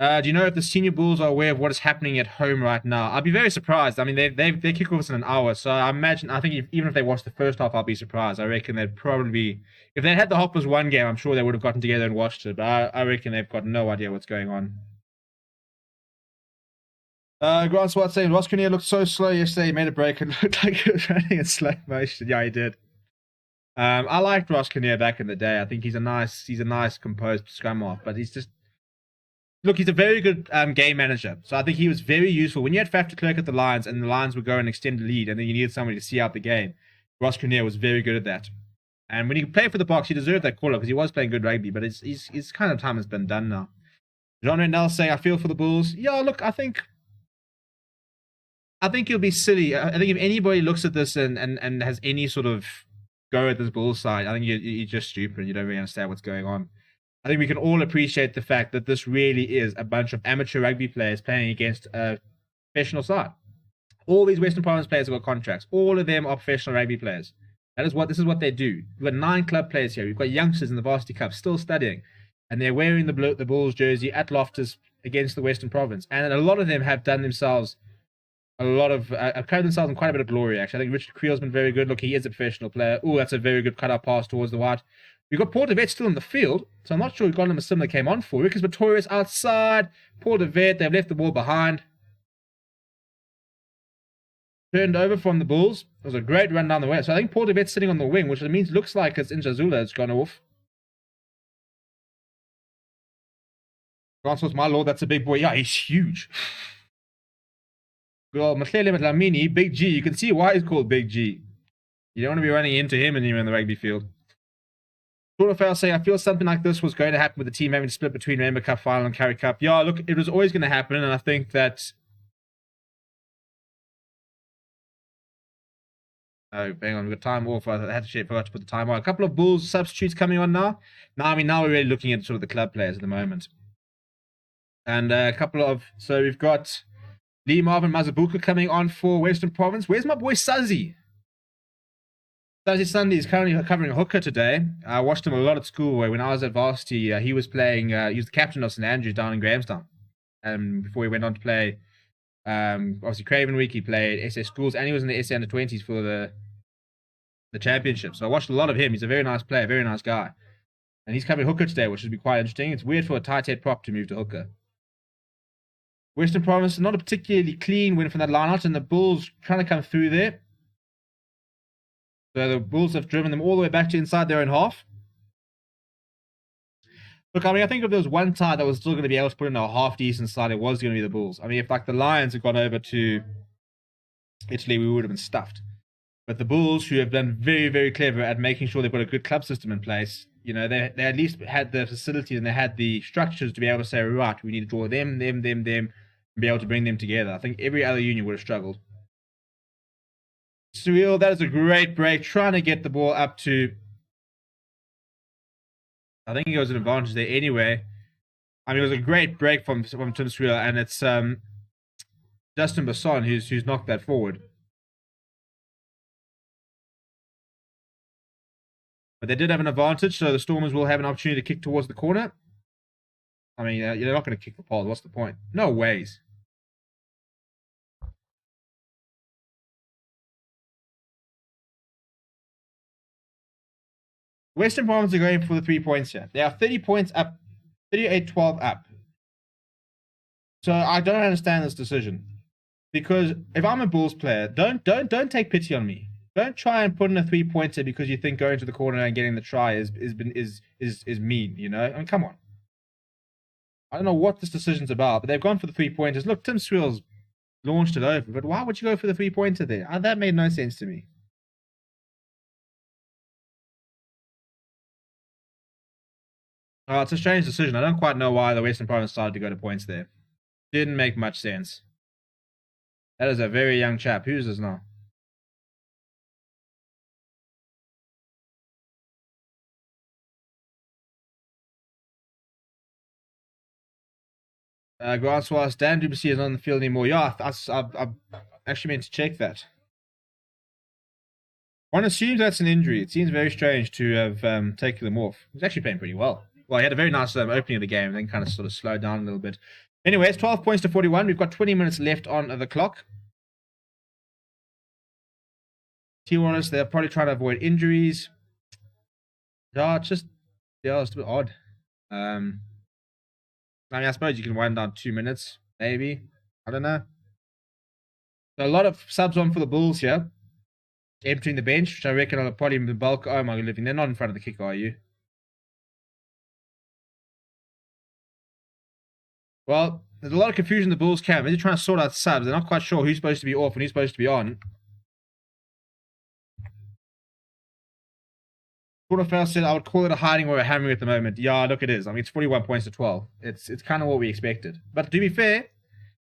Speaker 1: Do you know if the senior Bulls are aware of what is happening at home right now? I'd be very surprised. I mean, they kick off in an hour, so I think even if they watched the first half, I'll be surprised. I reckon they'd probably if they had the Hoppers one game, I'm sure they would have gotten together and watched it. But I reckon they've got no idea what's going on. Grant Swart saying Ross Currie looked so slow yesterday. He made a break and looked like he was running in slow motion. Yeah, he did. I liked Ross Currie back in the day. I think he's a nice composed scrum half, but he's a very good game manager. So I think he was very useful. When you had Faf de Klerk at the Lions and the Lions would go and extend the lead and then you needed somebody to see out the game, Ross Currie was very good at that. And when he played for the Boks, he deserved that call-up because he was playing good rugby, but his kind of time has been done now. John Rendell saying, I feel for the Bulls. Yeah, look, I think it'll be silly. I think if anybody looks at this and has any sort of go at this Bulls side, I think you're just stupid and you don't really understand what's going on. I think we can all appreciate the fact that this really is a bunch of amateur rugby players playing against a professional side. All these Western Province players have got contracts. All of them are professional rugby players. This is what they do. We've got 9 club players here. We've got youngsters in the Varsity Cup still studying, and they're wearing the Bulls jersey at Loftus against the Western Province. And a lot of them have done themselves have carried themselves in quite a bit of glory, actually. I think Richard Creel's been very good. Look, he is a professional player. Oh, that's a very good cut-out pass towards the white. We've got Paul de Vet still in the field, so I'm not sure we've got him a similar came on for. Rickers Pretorius outside. Paul de Vet, they've left the ball behind. Turned over from the Bulls. It was a great run down the way. So I think Paul de Vet's sitting on the wing, which means looks like it's Injazula has gone off. Francois, my lord, that's a big boy. Yeah, he's huge. Well, Mhlele Dlamini, Big G. You can see why he's called Big G. You don't want to be running into him when you're in the rugby field. Fail saying, I feel something like this was going to happen with the team having to split between Rainbow Cup final and Currie Cup. Yeah, look, it was always going to happen, and I think that... Oh, hang on, we've got time off. I forgot to put the time on. A couple of Bulls substitutes coming on now. Now we're really looking at sort of the club players at the moment. And a couple of... So we've got Lee Marvin Mazabuka coming on for Western Province. Where's my boy Suzzy? Thursday Sunday is currently covering a hooker today. I watched him a lot at school. When I was at varsity, he was playing. He was the captain of St Andrews down in Grahamstown. Before he went on to play, obviously Craven Week, he played SA Schools, and he was in the SA Under-20s for the championship. So I watched a lot of him. He's a very nice player, very nice guy. And he's covering hooker today, which should be quite interesting. It's weird for a tight head prop to move to hooker. Western Province, not a particularly clean win from that line out, and the Bulls trying to come through there. So the Bulls have driven them all the way back to inside their own half. Look, I mean, I think if there was one side that was still going to be able to put in a half-decent side, it was going to be the Bulls. I mean, if like the Lions had gone over to Italy, we would have been stuffed. But the Bulls, who have been very, very clever at making sure they've got a good club system in place, you know, they at least had the facilities and they had the structures to be able to say, right, we need to draw them, and be able to bring them together. I think every other union would have struggled. Creel, that is a great break, trying to get the ball up to... I think he was an advantage there anyway. I mean, it was a great break from Tim Creel, and it's Justin Basson who's knocked that forward. But they did have an advantage, so the Stormers will have an opportunity to kick towards the corner. I mean, you're not going to kick the poles. What's the point? No ways. Western Province are going for the 3 points here. They are 30 points up, 38-12 up. So I don't understand this decision. Because if I'm a Bulls player, don't take pity on me. Don't try and put in a 3-pointer because you think going to the corner and getting the try is mean, you know? I mean, come on. I don't know what this decision's about, but they've gone for the 3-pointers. Look, Tim Creel's launched it over, but why would you go for the 3-pointer there? That made no sense to me. It's a strange decision. I don't quite know why the Western Province decided to go to points there. Didn't make much sense. That is a very young chap. Who's this now? Grant Swartz, Dan Duplessis is not on the field anymore. Yeah, I actually meant to check that. One assumes that's an injury. It seems very strange to have taken them off. He's actually playing pretty well. Well, he had a very nice opening of the game, and then kind of sort of slowed down a little bit. Anyway, it's 12 points to 41. We've got 20 minutes left on the clock. T-Wallace, they're probably trying to avoid injuries. Yeah, it's a bit odd. I mean, I suppose you can wind down 2 minutes, maybe. I don't know. So a lot of subs on for the Bulls here. Emptying the bench, which I reckon are probably the bulk. Oh my god, they're not in front of the kick, are you? Well, there's a lot of confusion in the Bulls camp. They're trying to sort out subs. They're not quite sure who's supposed to be off and who's supposed to be on. Porterfell said, I would call it a hiding or a hammering at the moment. Yeah, look, it is. I mean, it's 41 points to 12. It's kind of what we expected. But to be fair,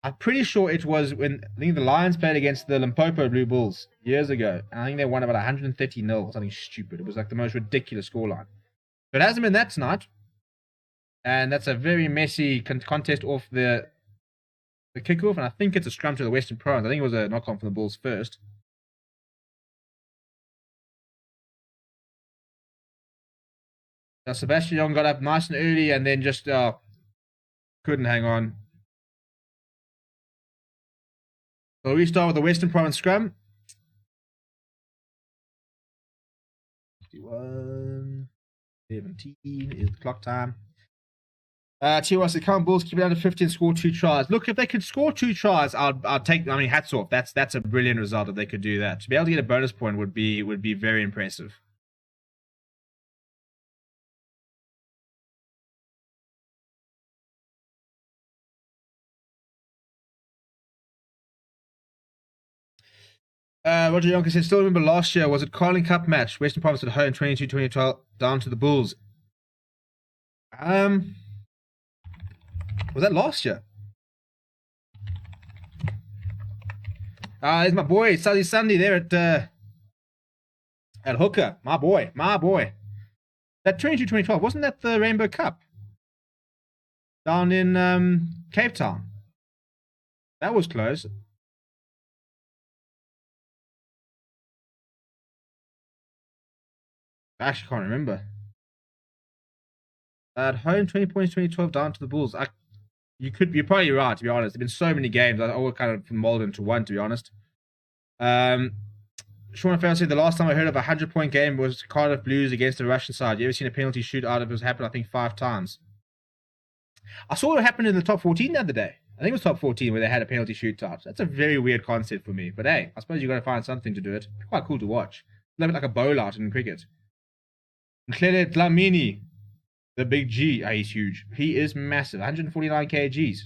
Speaker 1: I'm pretty sure it was when I think the Lions played against the Limpopo Blue Bulls years ago. And I think they won about 130-0 or something stupid. It was like the most ridiculous scoreline. But it hasn't been that tonight. And that's a very messy contest off the kickoff. And I think it's a scrum to the Western Province. I think it was a knock-on from the Bulls first. Sebastian Young got up nice and early and then just couldn't hang on. So we start with the Western Province scrum. 51, 17 is the clock time. T.Y. said, come on, Bulls, keep it under 50 and score 2 tries. Look, if they could score 2 tries, I'd take, I mean, hats off. That's a brilliant result if they could do that. To be able to get a bonus point would be very impressive. Roger Yonker said, still remember last year, was it Carling Cup match? Western Province at home, 22-2012, down to the Bulls. Was that last year? There's my boy, Sally Sunday there at hooker. My boy. That 22-2012, wasn't that the Rainbow Cup? Down in Cape Town. That was close. I actually can't remember. At home, 20 points, 2012, down to the Bulls. You're probably right, to be honest. There's been so many games. I all kind of molded into one, to be honest. Sean Farrell said the last time I heard of a 100-point game was Cardiff Blues against the Russian side. You ever seen a penalty shootout? It was happened, I think, 5 times. I saw it happen in the top 14 the other day. I think it was top 14 where they had a penalty shootout. That's a very weird concept for me. But hey, I suppose you got to find something to do it. Quite cool to watch. A little bit like a bowl out in cricket. Claire Dlamini, the big G. Oh, he's huge. He is massive. 149 kgs.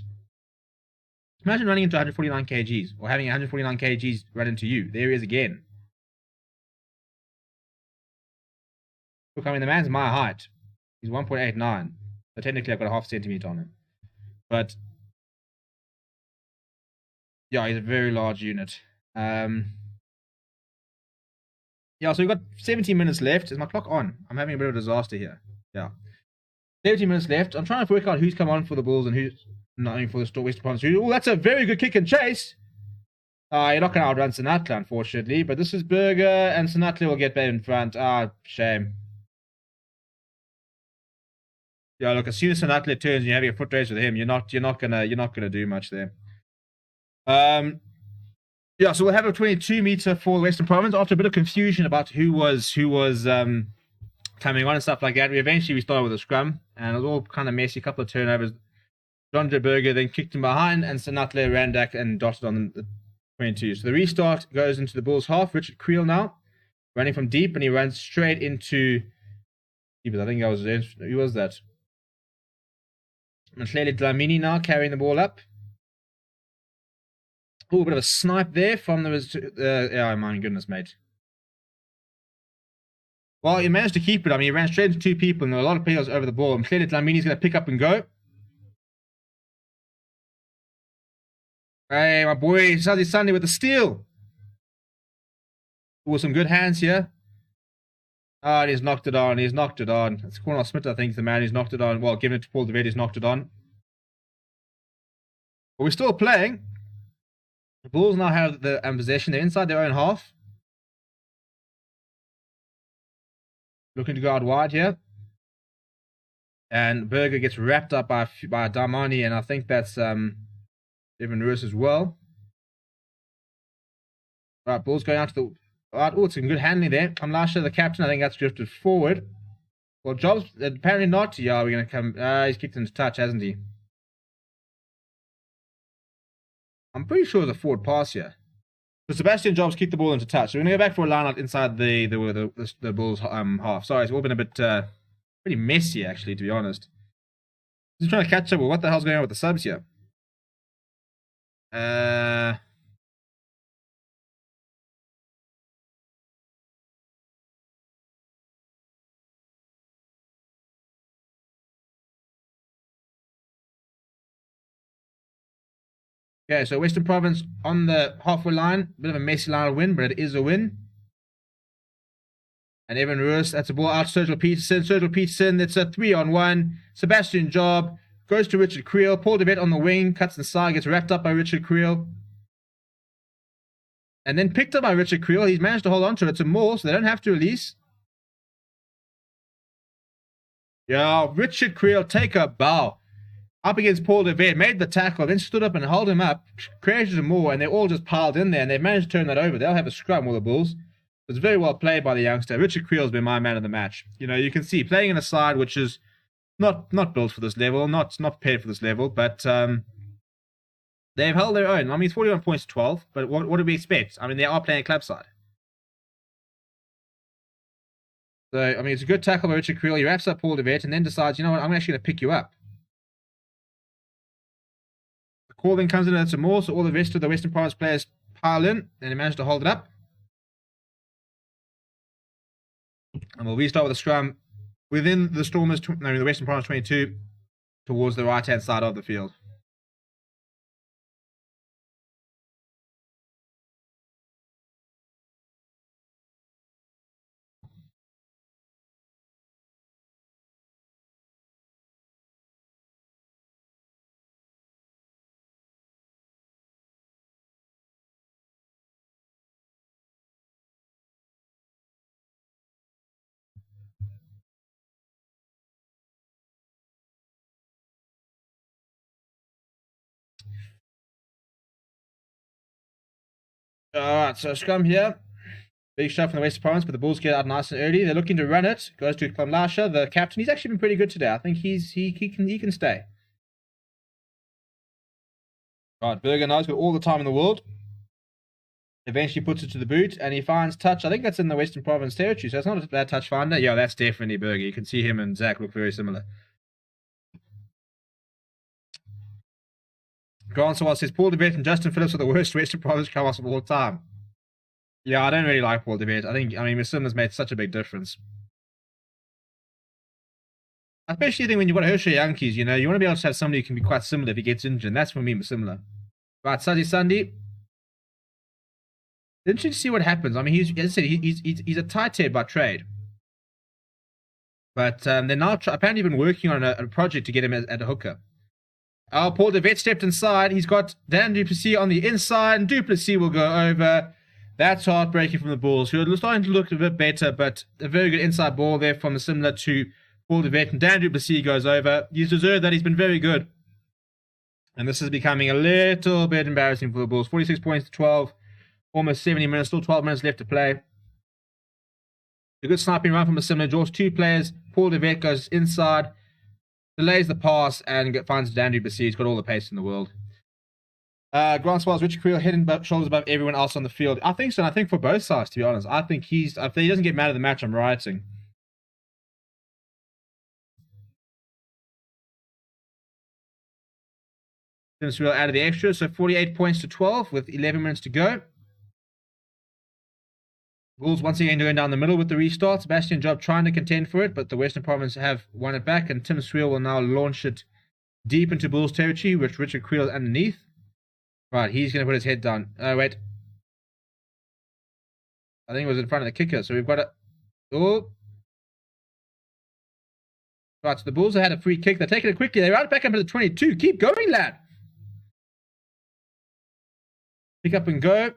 Speaker 1: Imagine running into 149 kgs or having 149 kgs run into you. There he is again. Look, I mean, the man's my height. He's 1.89. So technically, I've got a half centimeter on him. But yeah, he's a very large unit. Yeah, so we've got 17 minutes left. Is my clock on? I'm having a bit of a disaster here. Yeah. 17 minutes left. I'm trying to work out who's come on for the Bulls and who's not for the Western Province. Oh, that's a very good kick and chase. You're not going to outrun Sinatla, unfortunately. But this is Berger, and Sinatla will get back in front. Shame. Yeah, look, as soon as Sinatla turns and you're having a foot race with him, you're not gonna do much there. Yeah, so we'll have a 22-meter for the Western Province after a bit of confusion about who was coming on and stuff like that. We started with a scrum, and it was all kind of messy. A couple of turnovers. John Berger then kicked him behind, and Sinatla ran back and dotted on the 22. So the restart goes into the Bulls' half. Richard Creel now running from deep, and he runs straight into. I think who was that? Clearly Dlamini now carrying the ball up. Oh, a bit of a snipe there from the... oh, my goodness, mate. Well, he managed to keep it. I mean, he ran straight into 2 people, and there were a lot of players over the ball. And clearly Dlamini's going to pick up and go. Hey, my boy, Saudi Sunday with the steal. Oh, some good hands here. Oh, and he's knocked it on. He's knocked it on. It's Cornel Smith, I think, the man who's knocked it on. Well, giving it to Paul DeVet, he's knocked it on. But we're still playing. The Bulls now have the possession. They're inside their own half. Looking to go out wide here. And Berger gets wrapped up by Darmani, and I think that's Evan Lewis as well. Right, Bulls going out to the... Right, oh, it's some good handling there. Kamlasha, the captain, I think that's drifted forward. Well, Jobs, apparently not. Yeah, we're going to come... he's kicked into touch, hasn't he? I'm pretty sure it's a forward pass here. So Sebastian Jobs kicked the ball into touch. So we're going to go back for a line out inside the Bulls half. Sorry, it's all been a bit pretty messy, actually, to be honest. Just trying to catch up with what the hell's going on with the subs here. Okay, so Western Province on the halfway line. Bit of a messy line of win, but it is a win. And Evan Ruiz, that's a ball out to Sergio Peterson. Sergio Peterson, it's a 3-on-1. Sebastian Job goes to Richard Creel. Paul DeVet on the wing, cuts inside, gets wrapped up by Richard Creel. And then picked up by Richard Creel. He's managed to hold on to it. It's a maul, so they don't have to release. Yeah, Richard Creel, take a bow. Up against Paul DeVet, made the tackle, then stood up and held him up, created a more, and they all just piled in there, and they've managed to turn that over. They'll have a scrum, all the Bulls. It's very well played by the youngster. Richard Creel's been my man of the match. You know, you can see playing in a side which is not built for this level, not prepared for this level, but they've held their own. I mean, it's 41 points to 12, but what do we expect? I mean, they are playing a club side. So, I mean, it's a good tackle by Richard Creel. He wraps up Paul DeVet and then decides, you know what, I'm actually going to pick you up. The call then comes in at some more, so all the rest of the Western Province players pile in, and they manage to hold it up. And we'll restart with a scrum within the Stormers, the Western Province 22, towards the right-hand side of the field. Alright, so scrum here. Big shot from the Western Province, but the Bulls get out nice and early. They're looking to run it. Goes to Klamlasha, the captain. He's actually been pretty good today. I think he can stay. Right, Berger now has got all the time in the world. Eventually puts it to the boot, and he finds touch. I think that's in the Western Province territory, so it's not a bad touch finder. Yeah, that's definitely Berger. You can see him and Zach look very similar. Grant Sawal says Paul DeVette and Justin Phillips are the worst Western Province come-offs of all time. Yeah, I don't really like Paul DeVette. I mean, Masima's made such a big difference. Especially when you've got Hershey Yankees, you want to be able to have somebody who can be quite similar if he gets injured. And that's for me, similar. Right, Sunday. Interesting to see what happens. I mean, as I said, he's a tight head by trade. But they're now apparently been working on a project to get him at a hooker. Oh, Paul DeVette stepped inside. He's got Dan Duplessis on the inside, and Duplessis will go over. That's heartbreaking from the Bulls, who are starting to look a bit better, but a very good inside ball there from similar to Paul DeVette, and Dan Duplessis goes over. He's deserved that. He's been very good. And this is becoming a little bit embarrassing for the Bulls. 46 points to 12. Almost 70 minutes. Still 12 minutes left to play. A good sniping run from a similar. Draws two players. Paul DeVette goes inside. Delays the pass and finds Dan Duplessis. He's got all the pace in the world. Grant Swallows, Richard Creel head and shoulders above everyone else on the field. I think so. And I think for both sides, to be honest. I think if he doesn't get mad at the match, I'm rioting. Creel out of the extra. So 48 points to 12 with 11 minutes to go. Bulls once again going down the middle with the restart. Sebastian Job trying to contend for it, but the Western Province have won it back, and Tim Sweel will now launch it deep into Bulls territory, which Richard Creel is underneath. Right, he's going to put his head down. Oh, wait. I think it was in front of the kicker, so we've got a... Oh. Right, so the Bulls have had a free kick. They're taking it quickly. They round it back up to the 22. Keep going, lad. Pick up and go.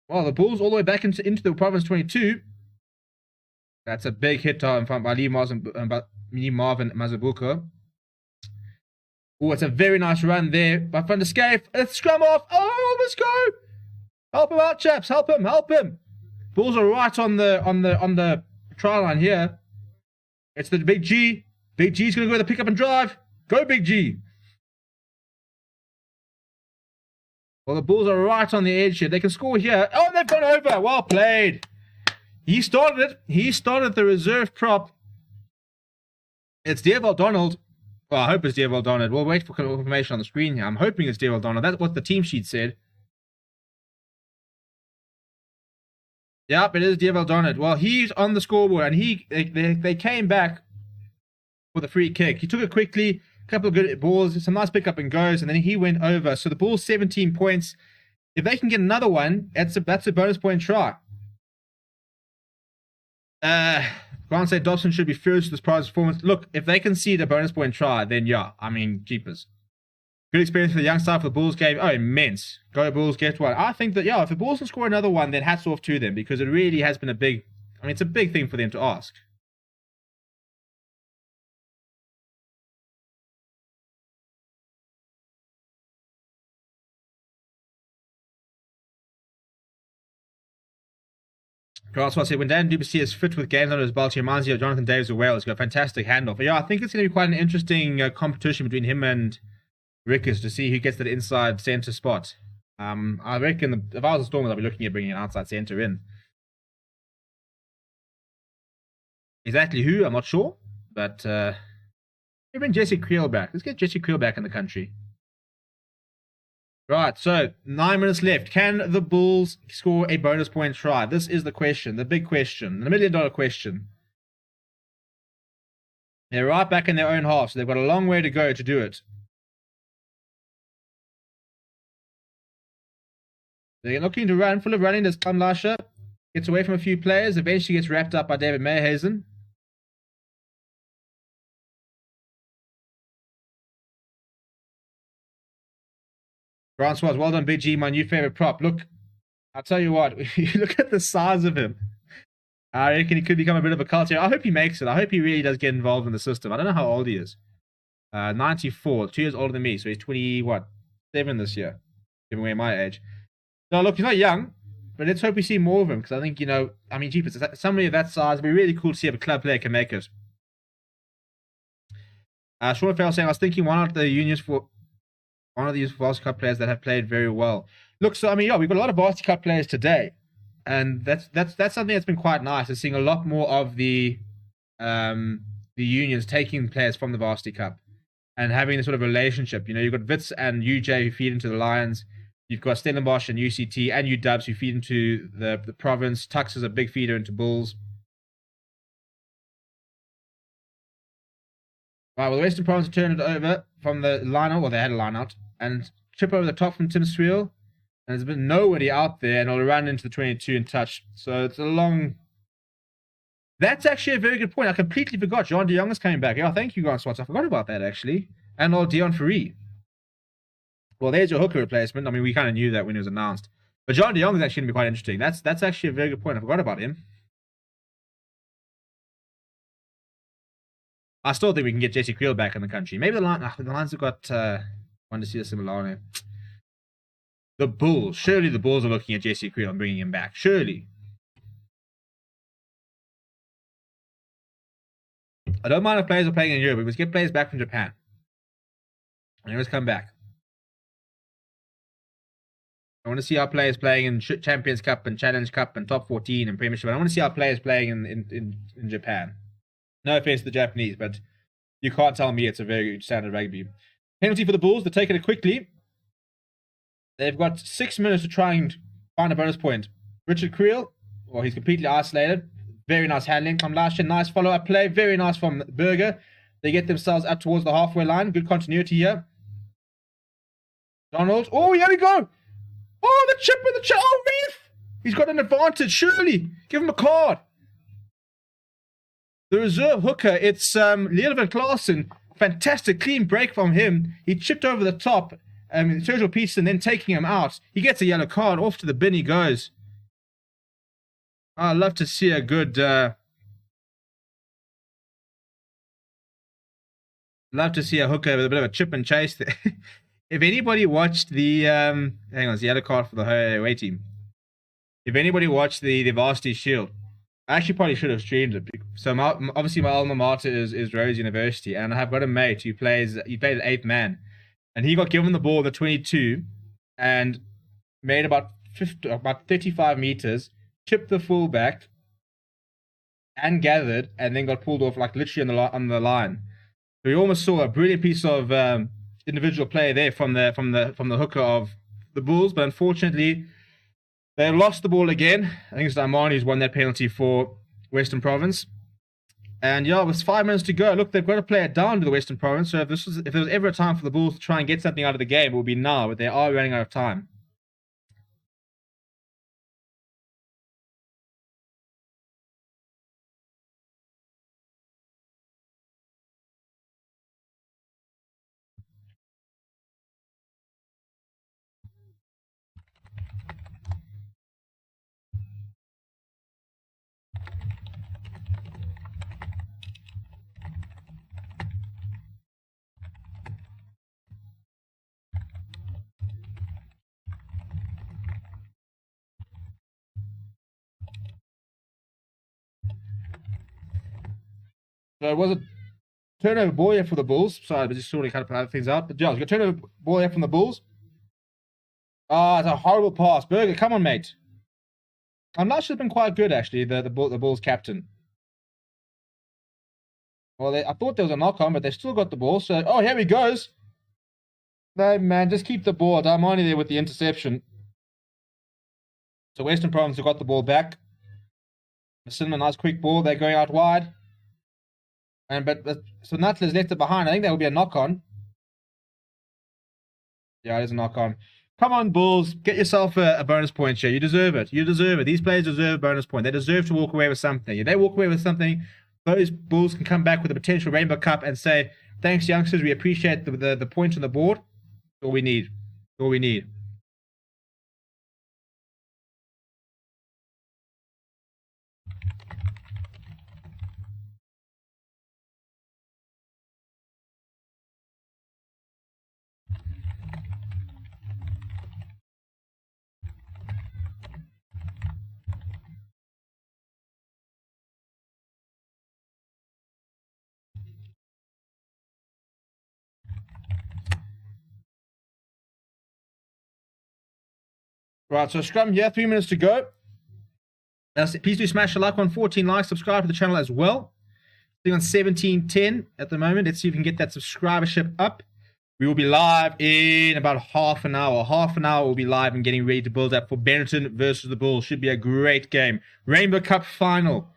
Speaker 1: Well, the Bulls all the way back into the Province 22. That's a big hit in front by Lee Marvin Mazabuko. Oh, it's a very nice run there by Van der Scape. It's scrum off. Oh, let's go. Help him out, chaps. Help him. Help him. Bulls are right on the try line here. It's the Big G. Big G's going to go with the pick up and drive. Go, Big G. Well, the Bulls are right on the edge here. They can score here. Oh, they've gone over. Well played. He started it. He started the reserve prop. It's Deval Donald. Well, I hope it's Deval Donald. We'll wait for confirmation on the screen here. I'm hoping it's Deval Donald. That's what the team sheet said. Yep, it is Deval Donald. Well, he's on the scoreboard, and they came back with a free kick. He took it quickly. A couple of good balls, some nice pick up and goes, and then he went over. So the Bulls 17 points. If they can get another one, that's a bonus point try. Grant said Dobson should be furious with this prize performance. Look, if they concede a bonus point try, then yeah, I mean, jeepers. Good experience for the young side for the Bulls game. Oh, immense. Go Bulls, get one. I think that, yeah, if the Bulls can score another one, then hats off to them, because it really has been it's a big thing for them to ask. Grasswell said, when Dan Duplessis is fit with games under his belt, he reminds you of Jonathan Davis of Wales. He's got a fantastic handoff. But yeah, I think it's going to be quite an interesting competition between him and Rickers to see who gets that inside centre spot. I reckon if I was a Stormers, I'd be looking at bringing an outside centre in. Exactly who, I'm not sure. But maybe bring Jesse Creel back. Let's get Jesse Creel back in the country. Right, so 9 minutes left. Can the Bulls score a bonus point try? This is the question, the big question, the $1 million question. They're right back in their own half, so they've got a long way to go to do it. They're looking to run, full of running. There's Kamlasha. Gets away from a few players, eventually gets wrapped up by David Mayhazen. Grant Swaz, well done, Big G, my new favorite prop. Look, I'll tell you what, you look at the size of him. I reckon he could become a bit of a culture. I hope he makes it. I hope he really does get involved in the system. I don't know how old he is. 94, 2 years older than me, so he's 7 this year, giving away my age. No, look, he's not young. But let's hope we see more of him, because I think, I mean, jeepers, somebody of that size, it'd be really cool to see if a club player can make it. Sean Farrell saying, I was thinking, why not the unions for one of these Varsity Cup players that have played very well? Look, so I mean, we've got a lot of Varsity Cup players today, and that's something that's been quite nice. Is seeing a lot more of the unions taking players from the Varsity Cup and having a sort of relationship. You've got Wits and UJ who feed into the Lions. You've got Stellenbosch and UCT and UW who feed into the province. Tux is a big feeder into Bulls. Right, well, the Western Province turned it over from the line-out. Well, they had a line-out. And chip over the top from Tim Creel. And there's been nobody out there, and it'll run into the 22 and touch. So it's a long... That's actually a very good point. I completely forgot. John de Jong is coming back. Yeah, thank you, Grant Swats. I forgot about that, actually. And old Dion Currie. Well, there's your hooker replacement. I mean, we kind of knew that when it was announced. But John de Jong is actually going to be quite interesting. That's actually a very good point. I forgot about him. I still think we can get Jesse Creel back in the country. Maybe the Lions have got one to see the Similano. The Bulls. Surely the Bulls are looking at Jesse Creel and bringing him back. Surely. I don't mind if players are playing in Europe. We must get players back from Japan. And they must come back. I want to see our players playing in Champions Cup and Challenge Cup and Top 14 and Premiership. I want to see our players playing in Japan. No offense to the Japanese, but you can't tell me it's a very good standard rugby. Penalty for the Bulls. They're taking it quickly. They've got 6 minutes to try and find a bonus point. Richard Creel, well, he's completely isolated. Very nice handling from Lashin. Nice follow-up play. Very nice from Berger. They get themselves up towards the halfway line. Good continuity here. Donald. Oh, here we go. Oh, the chip with the chip. Oh, ref. He's got an advantage, surely. Give him a card. The reserve hooker, it's Leovan Klaassen. Fantastic clean break from him. He chipped over the top. Sergio Peterson then taking him out. He gets a yellow card. Off to the bin he goes. I'd love to see a good... love to see a hooker with a bit of a chip and chase there. If anybody watched the... hang on, it's the yellow card for the away team. If anybody watched the Varsity Shield, I actually probably should have streamed it. So obviously my alma mater is Rose University, and I've got a mate who played at 8th man, and he got given the ball at the 22 and made about 35 meters, chipped the fullback and gathered, and then got pulled off like literally on the line. So we almost saw a brilliant piece of individual play there from the hooker of the Bulls, but unfortunately they lost the ball again. I think it's Armani who's won that penalty for Western Province. And yeah, with 5 minutes to go, look, they've got to play it down to the Western Province. So if there was ever a time for the Bulls to try and get something out of the game, it would be now, but they are running out of time. So it was a turnover ball here for the Bulls. Sorry, but just sort of kind of put things out. But yeah, it's a turnover ball here from the Bulls. Ah, it's a horrible pass. Berger, come on, mate. Lush has been quite good, actually, the Bulls captain. Well, I thought there was a knock-on, but they still got the ball. So, oh, here he goes. No, man, just keep the ball. Darmani there with the interception. So Western Province have got the ball back. Cinema, nice quick ball. They're going out wide. So Nuttler's left it behind. I think that will be a knock-on. Yeah, it is a knock-on. Come on, Bulls. Get yourself a bonus point here. You deserve it. You deserve it. These players deserve a bonus point. They deserve to walk away with something. If they walk away with something, those Bulls can come back with a potential Rainbow Cup and say, thanks, youngsters. We appreciate the point on the board. That's all we need. That's all we need. Right, so Scrum here, 3 minutes to go. Please do smash a like on 14 likes, subscribe to the channel as well. Sitting on 1710 at the moment. Let's see if we can get that subscribership up. We will be live in about half an hour. Half an hour we'll be live and getting ready to build up for Benetton versus the Bulls. Should be a great game. Rainbow Cup final.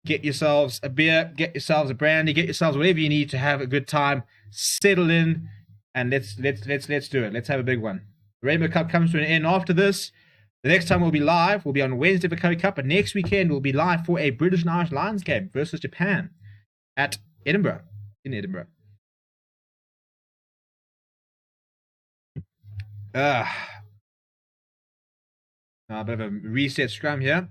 Speaker 1: Get yourselves a beer, get yourselves a brandy, get yourselves whatever you need to have a good time. Settle in and let's do it. Let's have a big one. Rainbow Cup comes to an end after this. The next time we'll be live will be on Wednesday for Currie Cup, and next weekend we'll be live for a British and Irish Lions game versus Japan at Edinburgh. In Edinburgh. A bit of a reset Scrum here.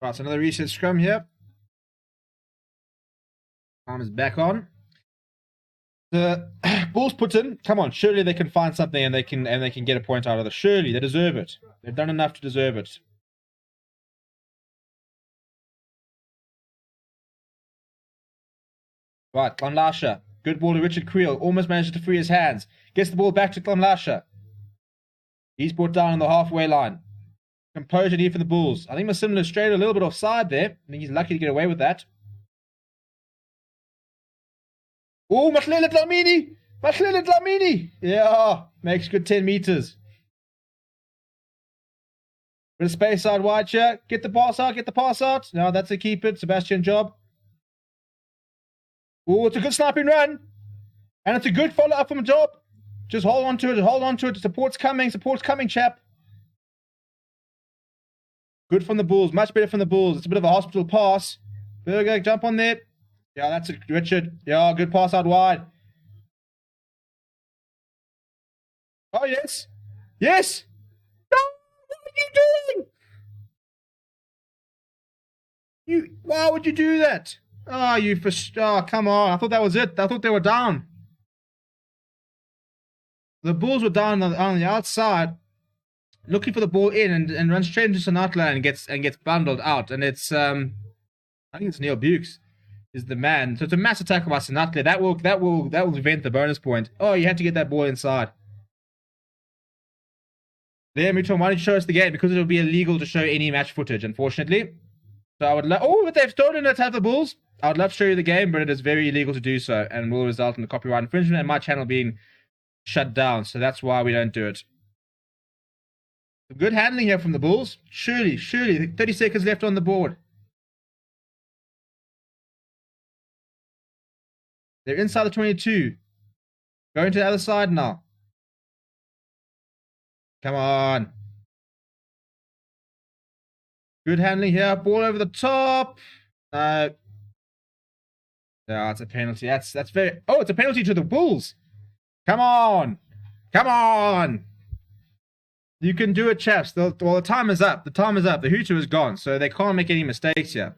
Speaker 1: Right, so another reset Scrum here. Time is back on. The Bulls put in. Come on, surely they can find something and they can get a point out of it. Surely they deserve it. They've done enough to deserve it. Right, Klamlasha. Good ball to Richard Creel. Almost manages to free his hands. Gets the ball back to Klamlasha. He's brought down on the halfway line. Composure here for the Bulls. I think Masimla strayed a little bit offside there. I think he's lucky to get away with that. Oh, Mahlele Dlamini! Mahlele Dlamini! Yeah, makes good 10 meters. Bit of space out wide here. Get the pass out, get the pass out. No, that's a keep it. Sebastian job. Oh, it's a good sniping run. And it's a good follow-up from Job. Just hold on to it, hold on to it. Support's coming, chap. Good from the Bulls, much better from the Bulls. It's a bit of a hospital pass. Berger, jump on there. Yeah, that's it, Richard. Yeah, good pass out wide. Oh, yes. Yes. No, what are you doing? Why would you do that? Oh, come on. I thought that was it. I thought they were down. The Bulls were down on the outside, looking for the ball in and runs straight into Sinatla and gets bundled out. And it's I think it's Neil Bukes is the man. So it's a mass attack by Sinatla. That will prevent the bonus point. Oh, you had to get that ball inside. There, Muton, why don't you show us the game? Because it'll be illegal to show any match footage, unfortunately. So I would love. Oh, but they've stolen it, have the Bulls. I would love to show you the game, but it is very illegal to do so and will result in a copyright infringement and my channel being shut down. So that's why we don't do it. Good handling here from the Bulls. Surely. 30 seconds left on the board. They're inside the 22. Going to the other side now. Come on. Good handling here. Ball over the top. No, it's a penalty. That's very... Oh, it's a penalty to the Bulls. Come on. Come on. You can do it, chaps. Well, the time is up. The time is up. The hooter is gone, so they can't make any mistakes here.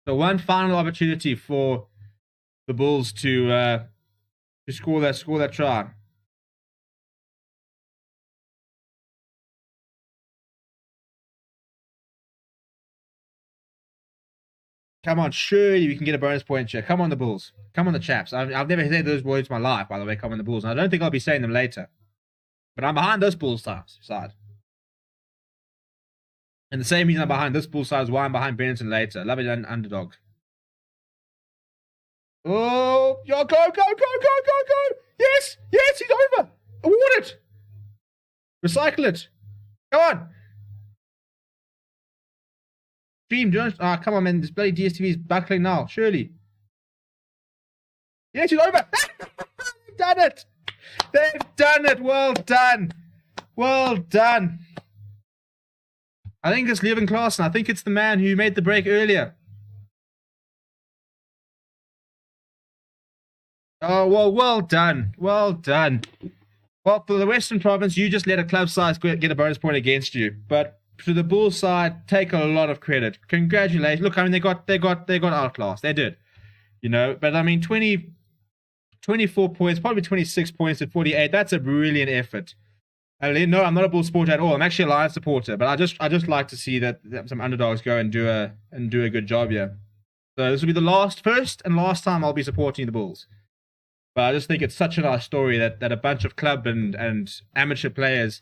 Speaker 1: So one final opportunity for the Bulls to score that try. Come on, surely we can get a bonus point here. Come on, the Bulls. Come on, the chaps. I've never said those words in my life, by the way. Come on, the Bulls. And I don't think I'll be saying them later. But I'm behind this Bulls side. And the same reason I'm behind this Bulls side is why I'm behind Benetton later. Love it, underdog. Oh, go. Yes, he's over. Award it. Recycle it. Come on. Stream, come on, man. This bloody DSTV is buckling now. Surely. Yes, he's over. They've done it. They've done it. Well done. Well done. I think it's Leuven Klaassen. I think it's the man who made the break earlier. Oh, well done. Well done. Well, for the Western Province, you just let a club size get a bonus point against you. But to the Bulls side, take a lot of credit. Congratulations. Look, I mean, they got outclassed. They did. you know. But I mean, 24 points, probably 26 points at 48. That's a brilliant effort. No, I'm not a Bull supporter at all. I'm actually a Lions supporter, but I just like to see that some underdogs go and do a good job here. So this will be the first and last time I'll be supporting the Bulls. But I just think it's such a nice story that a bunch of club and amateur players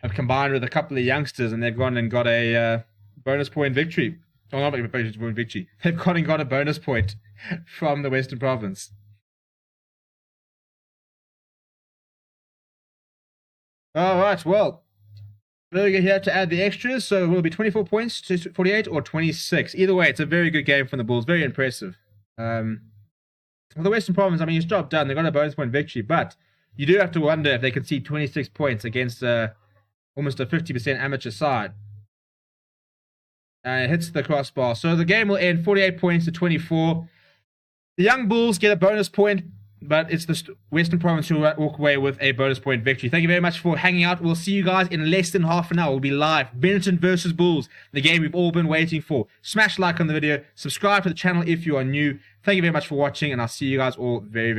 Speaker 1: have combined with a couple of youngsters, and they've gone and got a bonus point victory. Oh, not a bonus point victory. They've gone and got a bonus point from the Western Province. All right, well, we're here to add the extras, so it will be 24 points to 48 or 26. Either way, it's a very good game from the Bulls. Very impressive. For the Western Province, I mean, his job done. They got a bonus point victory, but you do have to wonder if they can see 26 points against almost a 50% amateur side. And it hits the crossbar. So the game will end 48 points to 24. The young Bulls get a bonus point, but it's the Western Province who walk away with a bonus point victory. Thank you very much for hanging out. We'll see you guys in less than half an hour. We'll be live. Benetton versus Bulls, the game we've all been waiting for. Smash like on the video. Subscribe to the channel if you are new. Thank you very much for watching, and I'll see you guys all very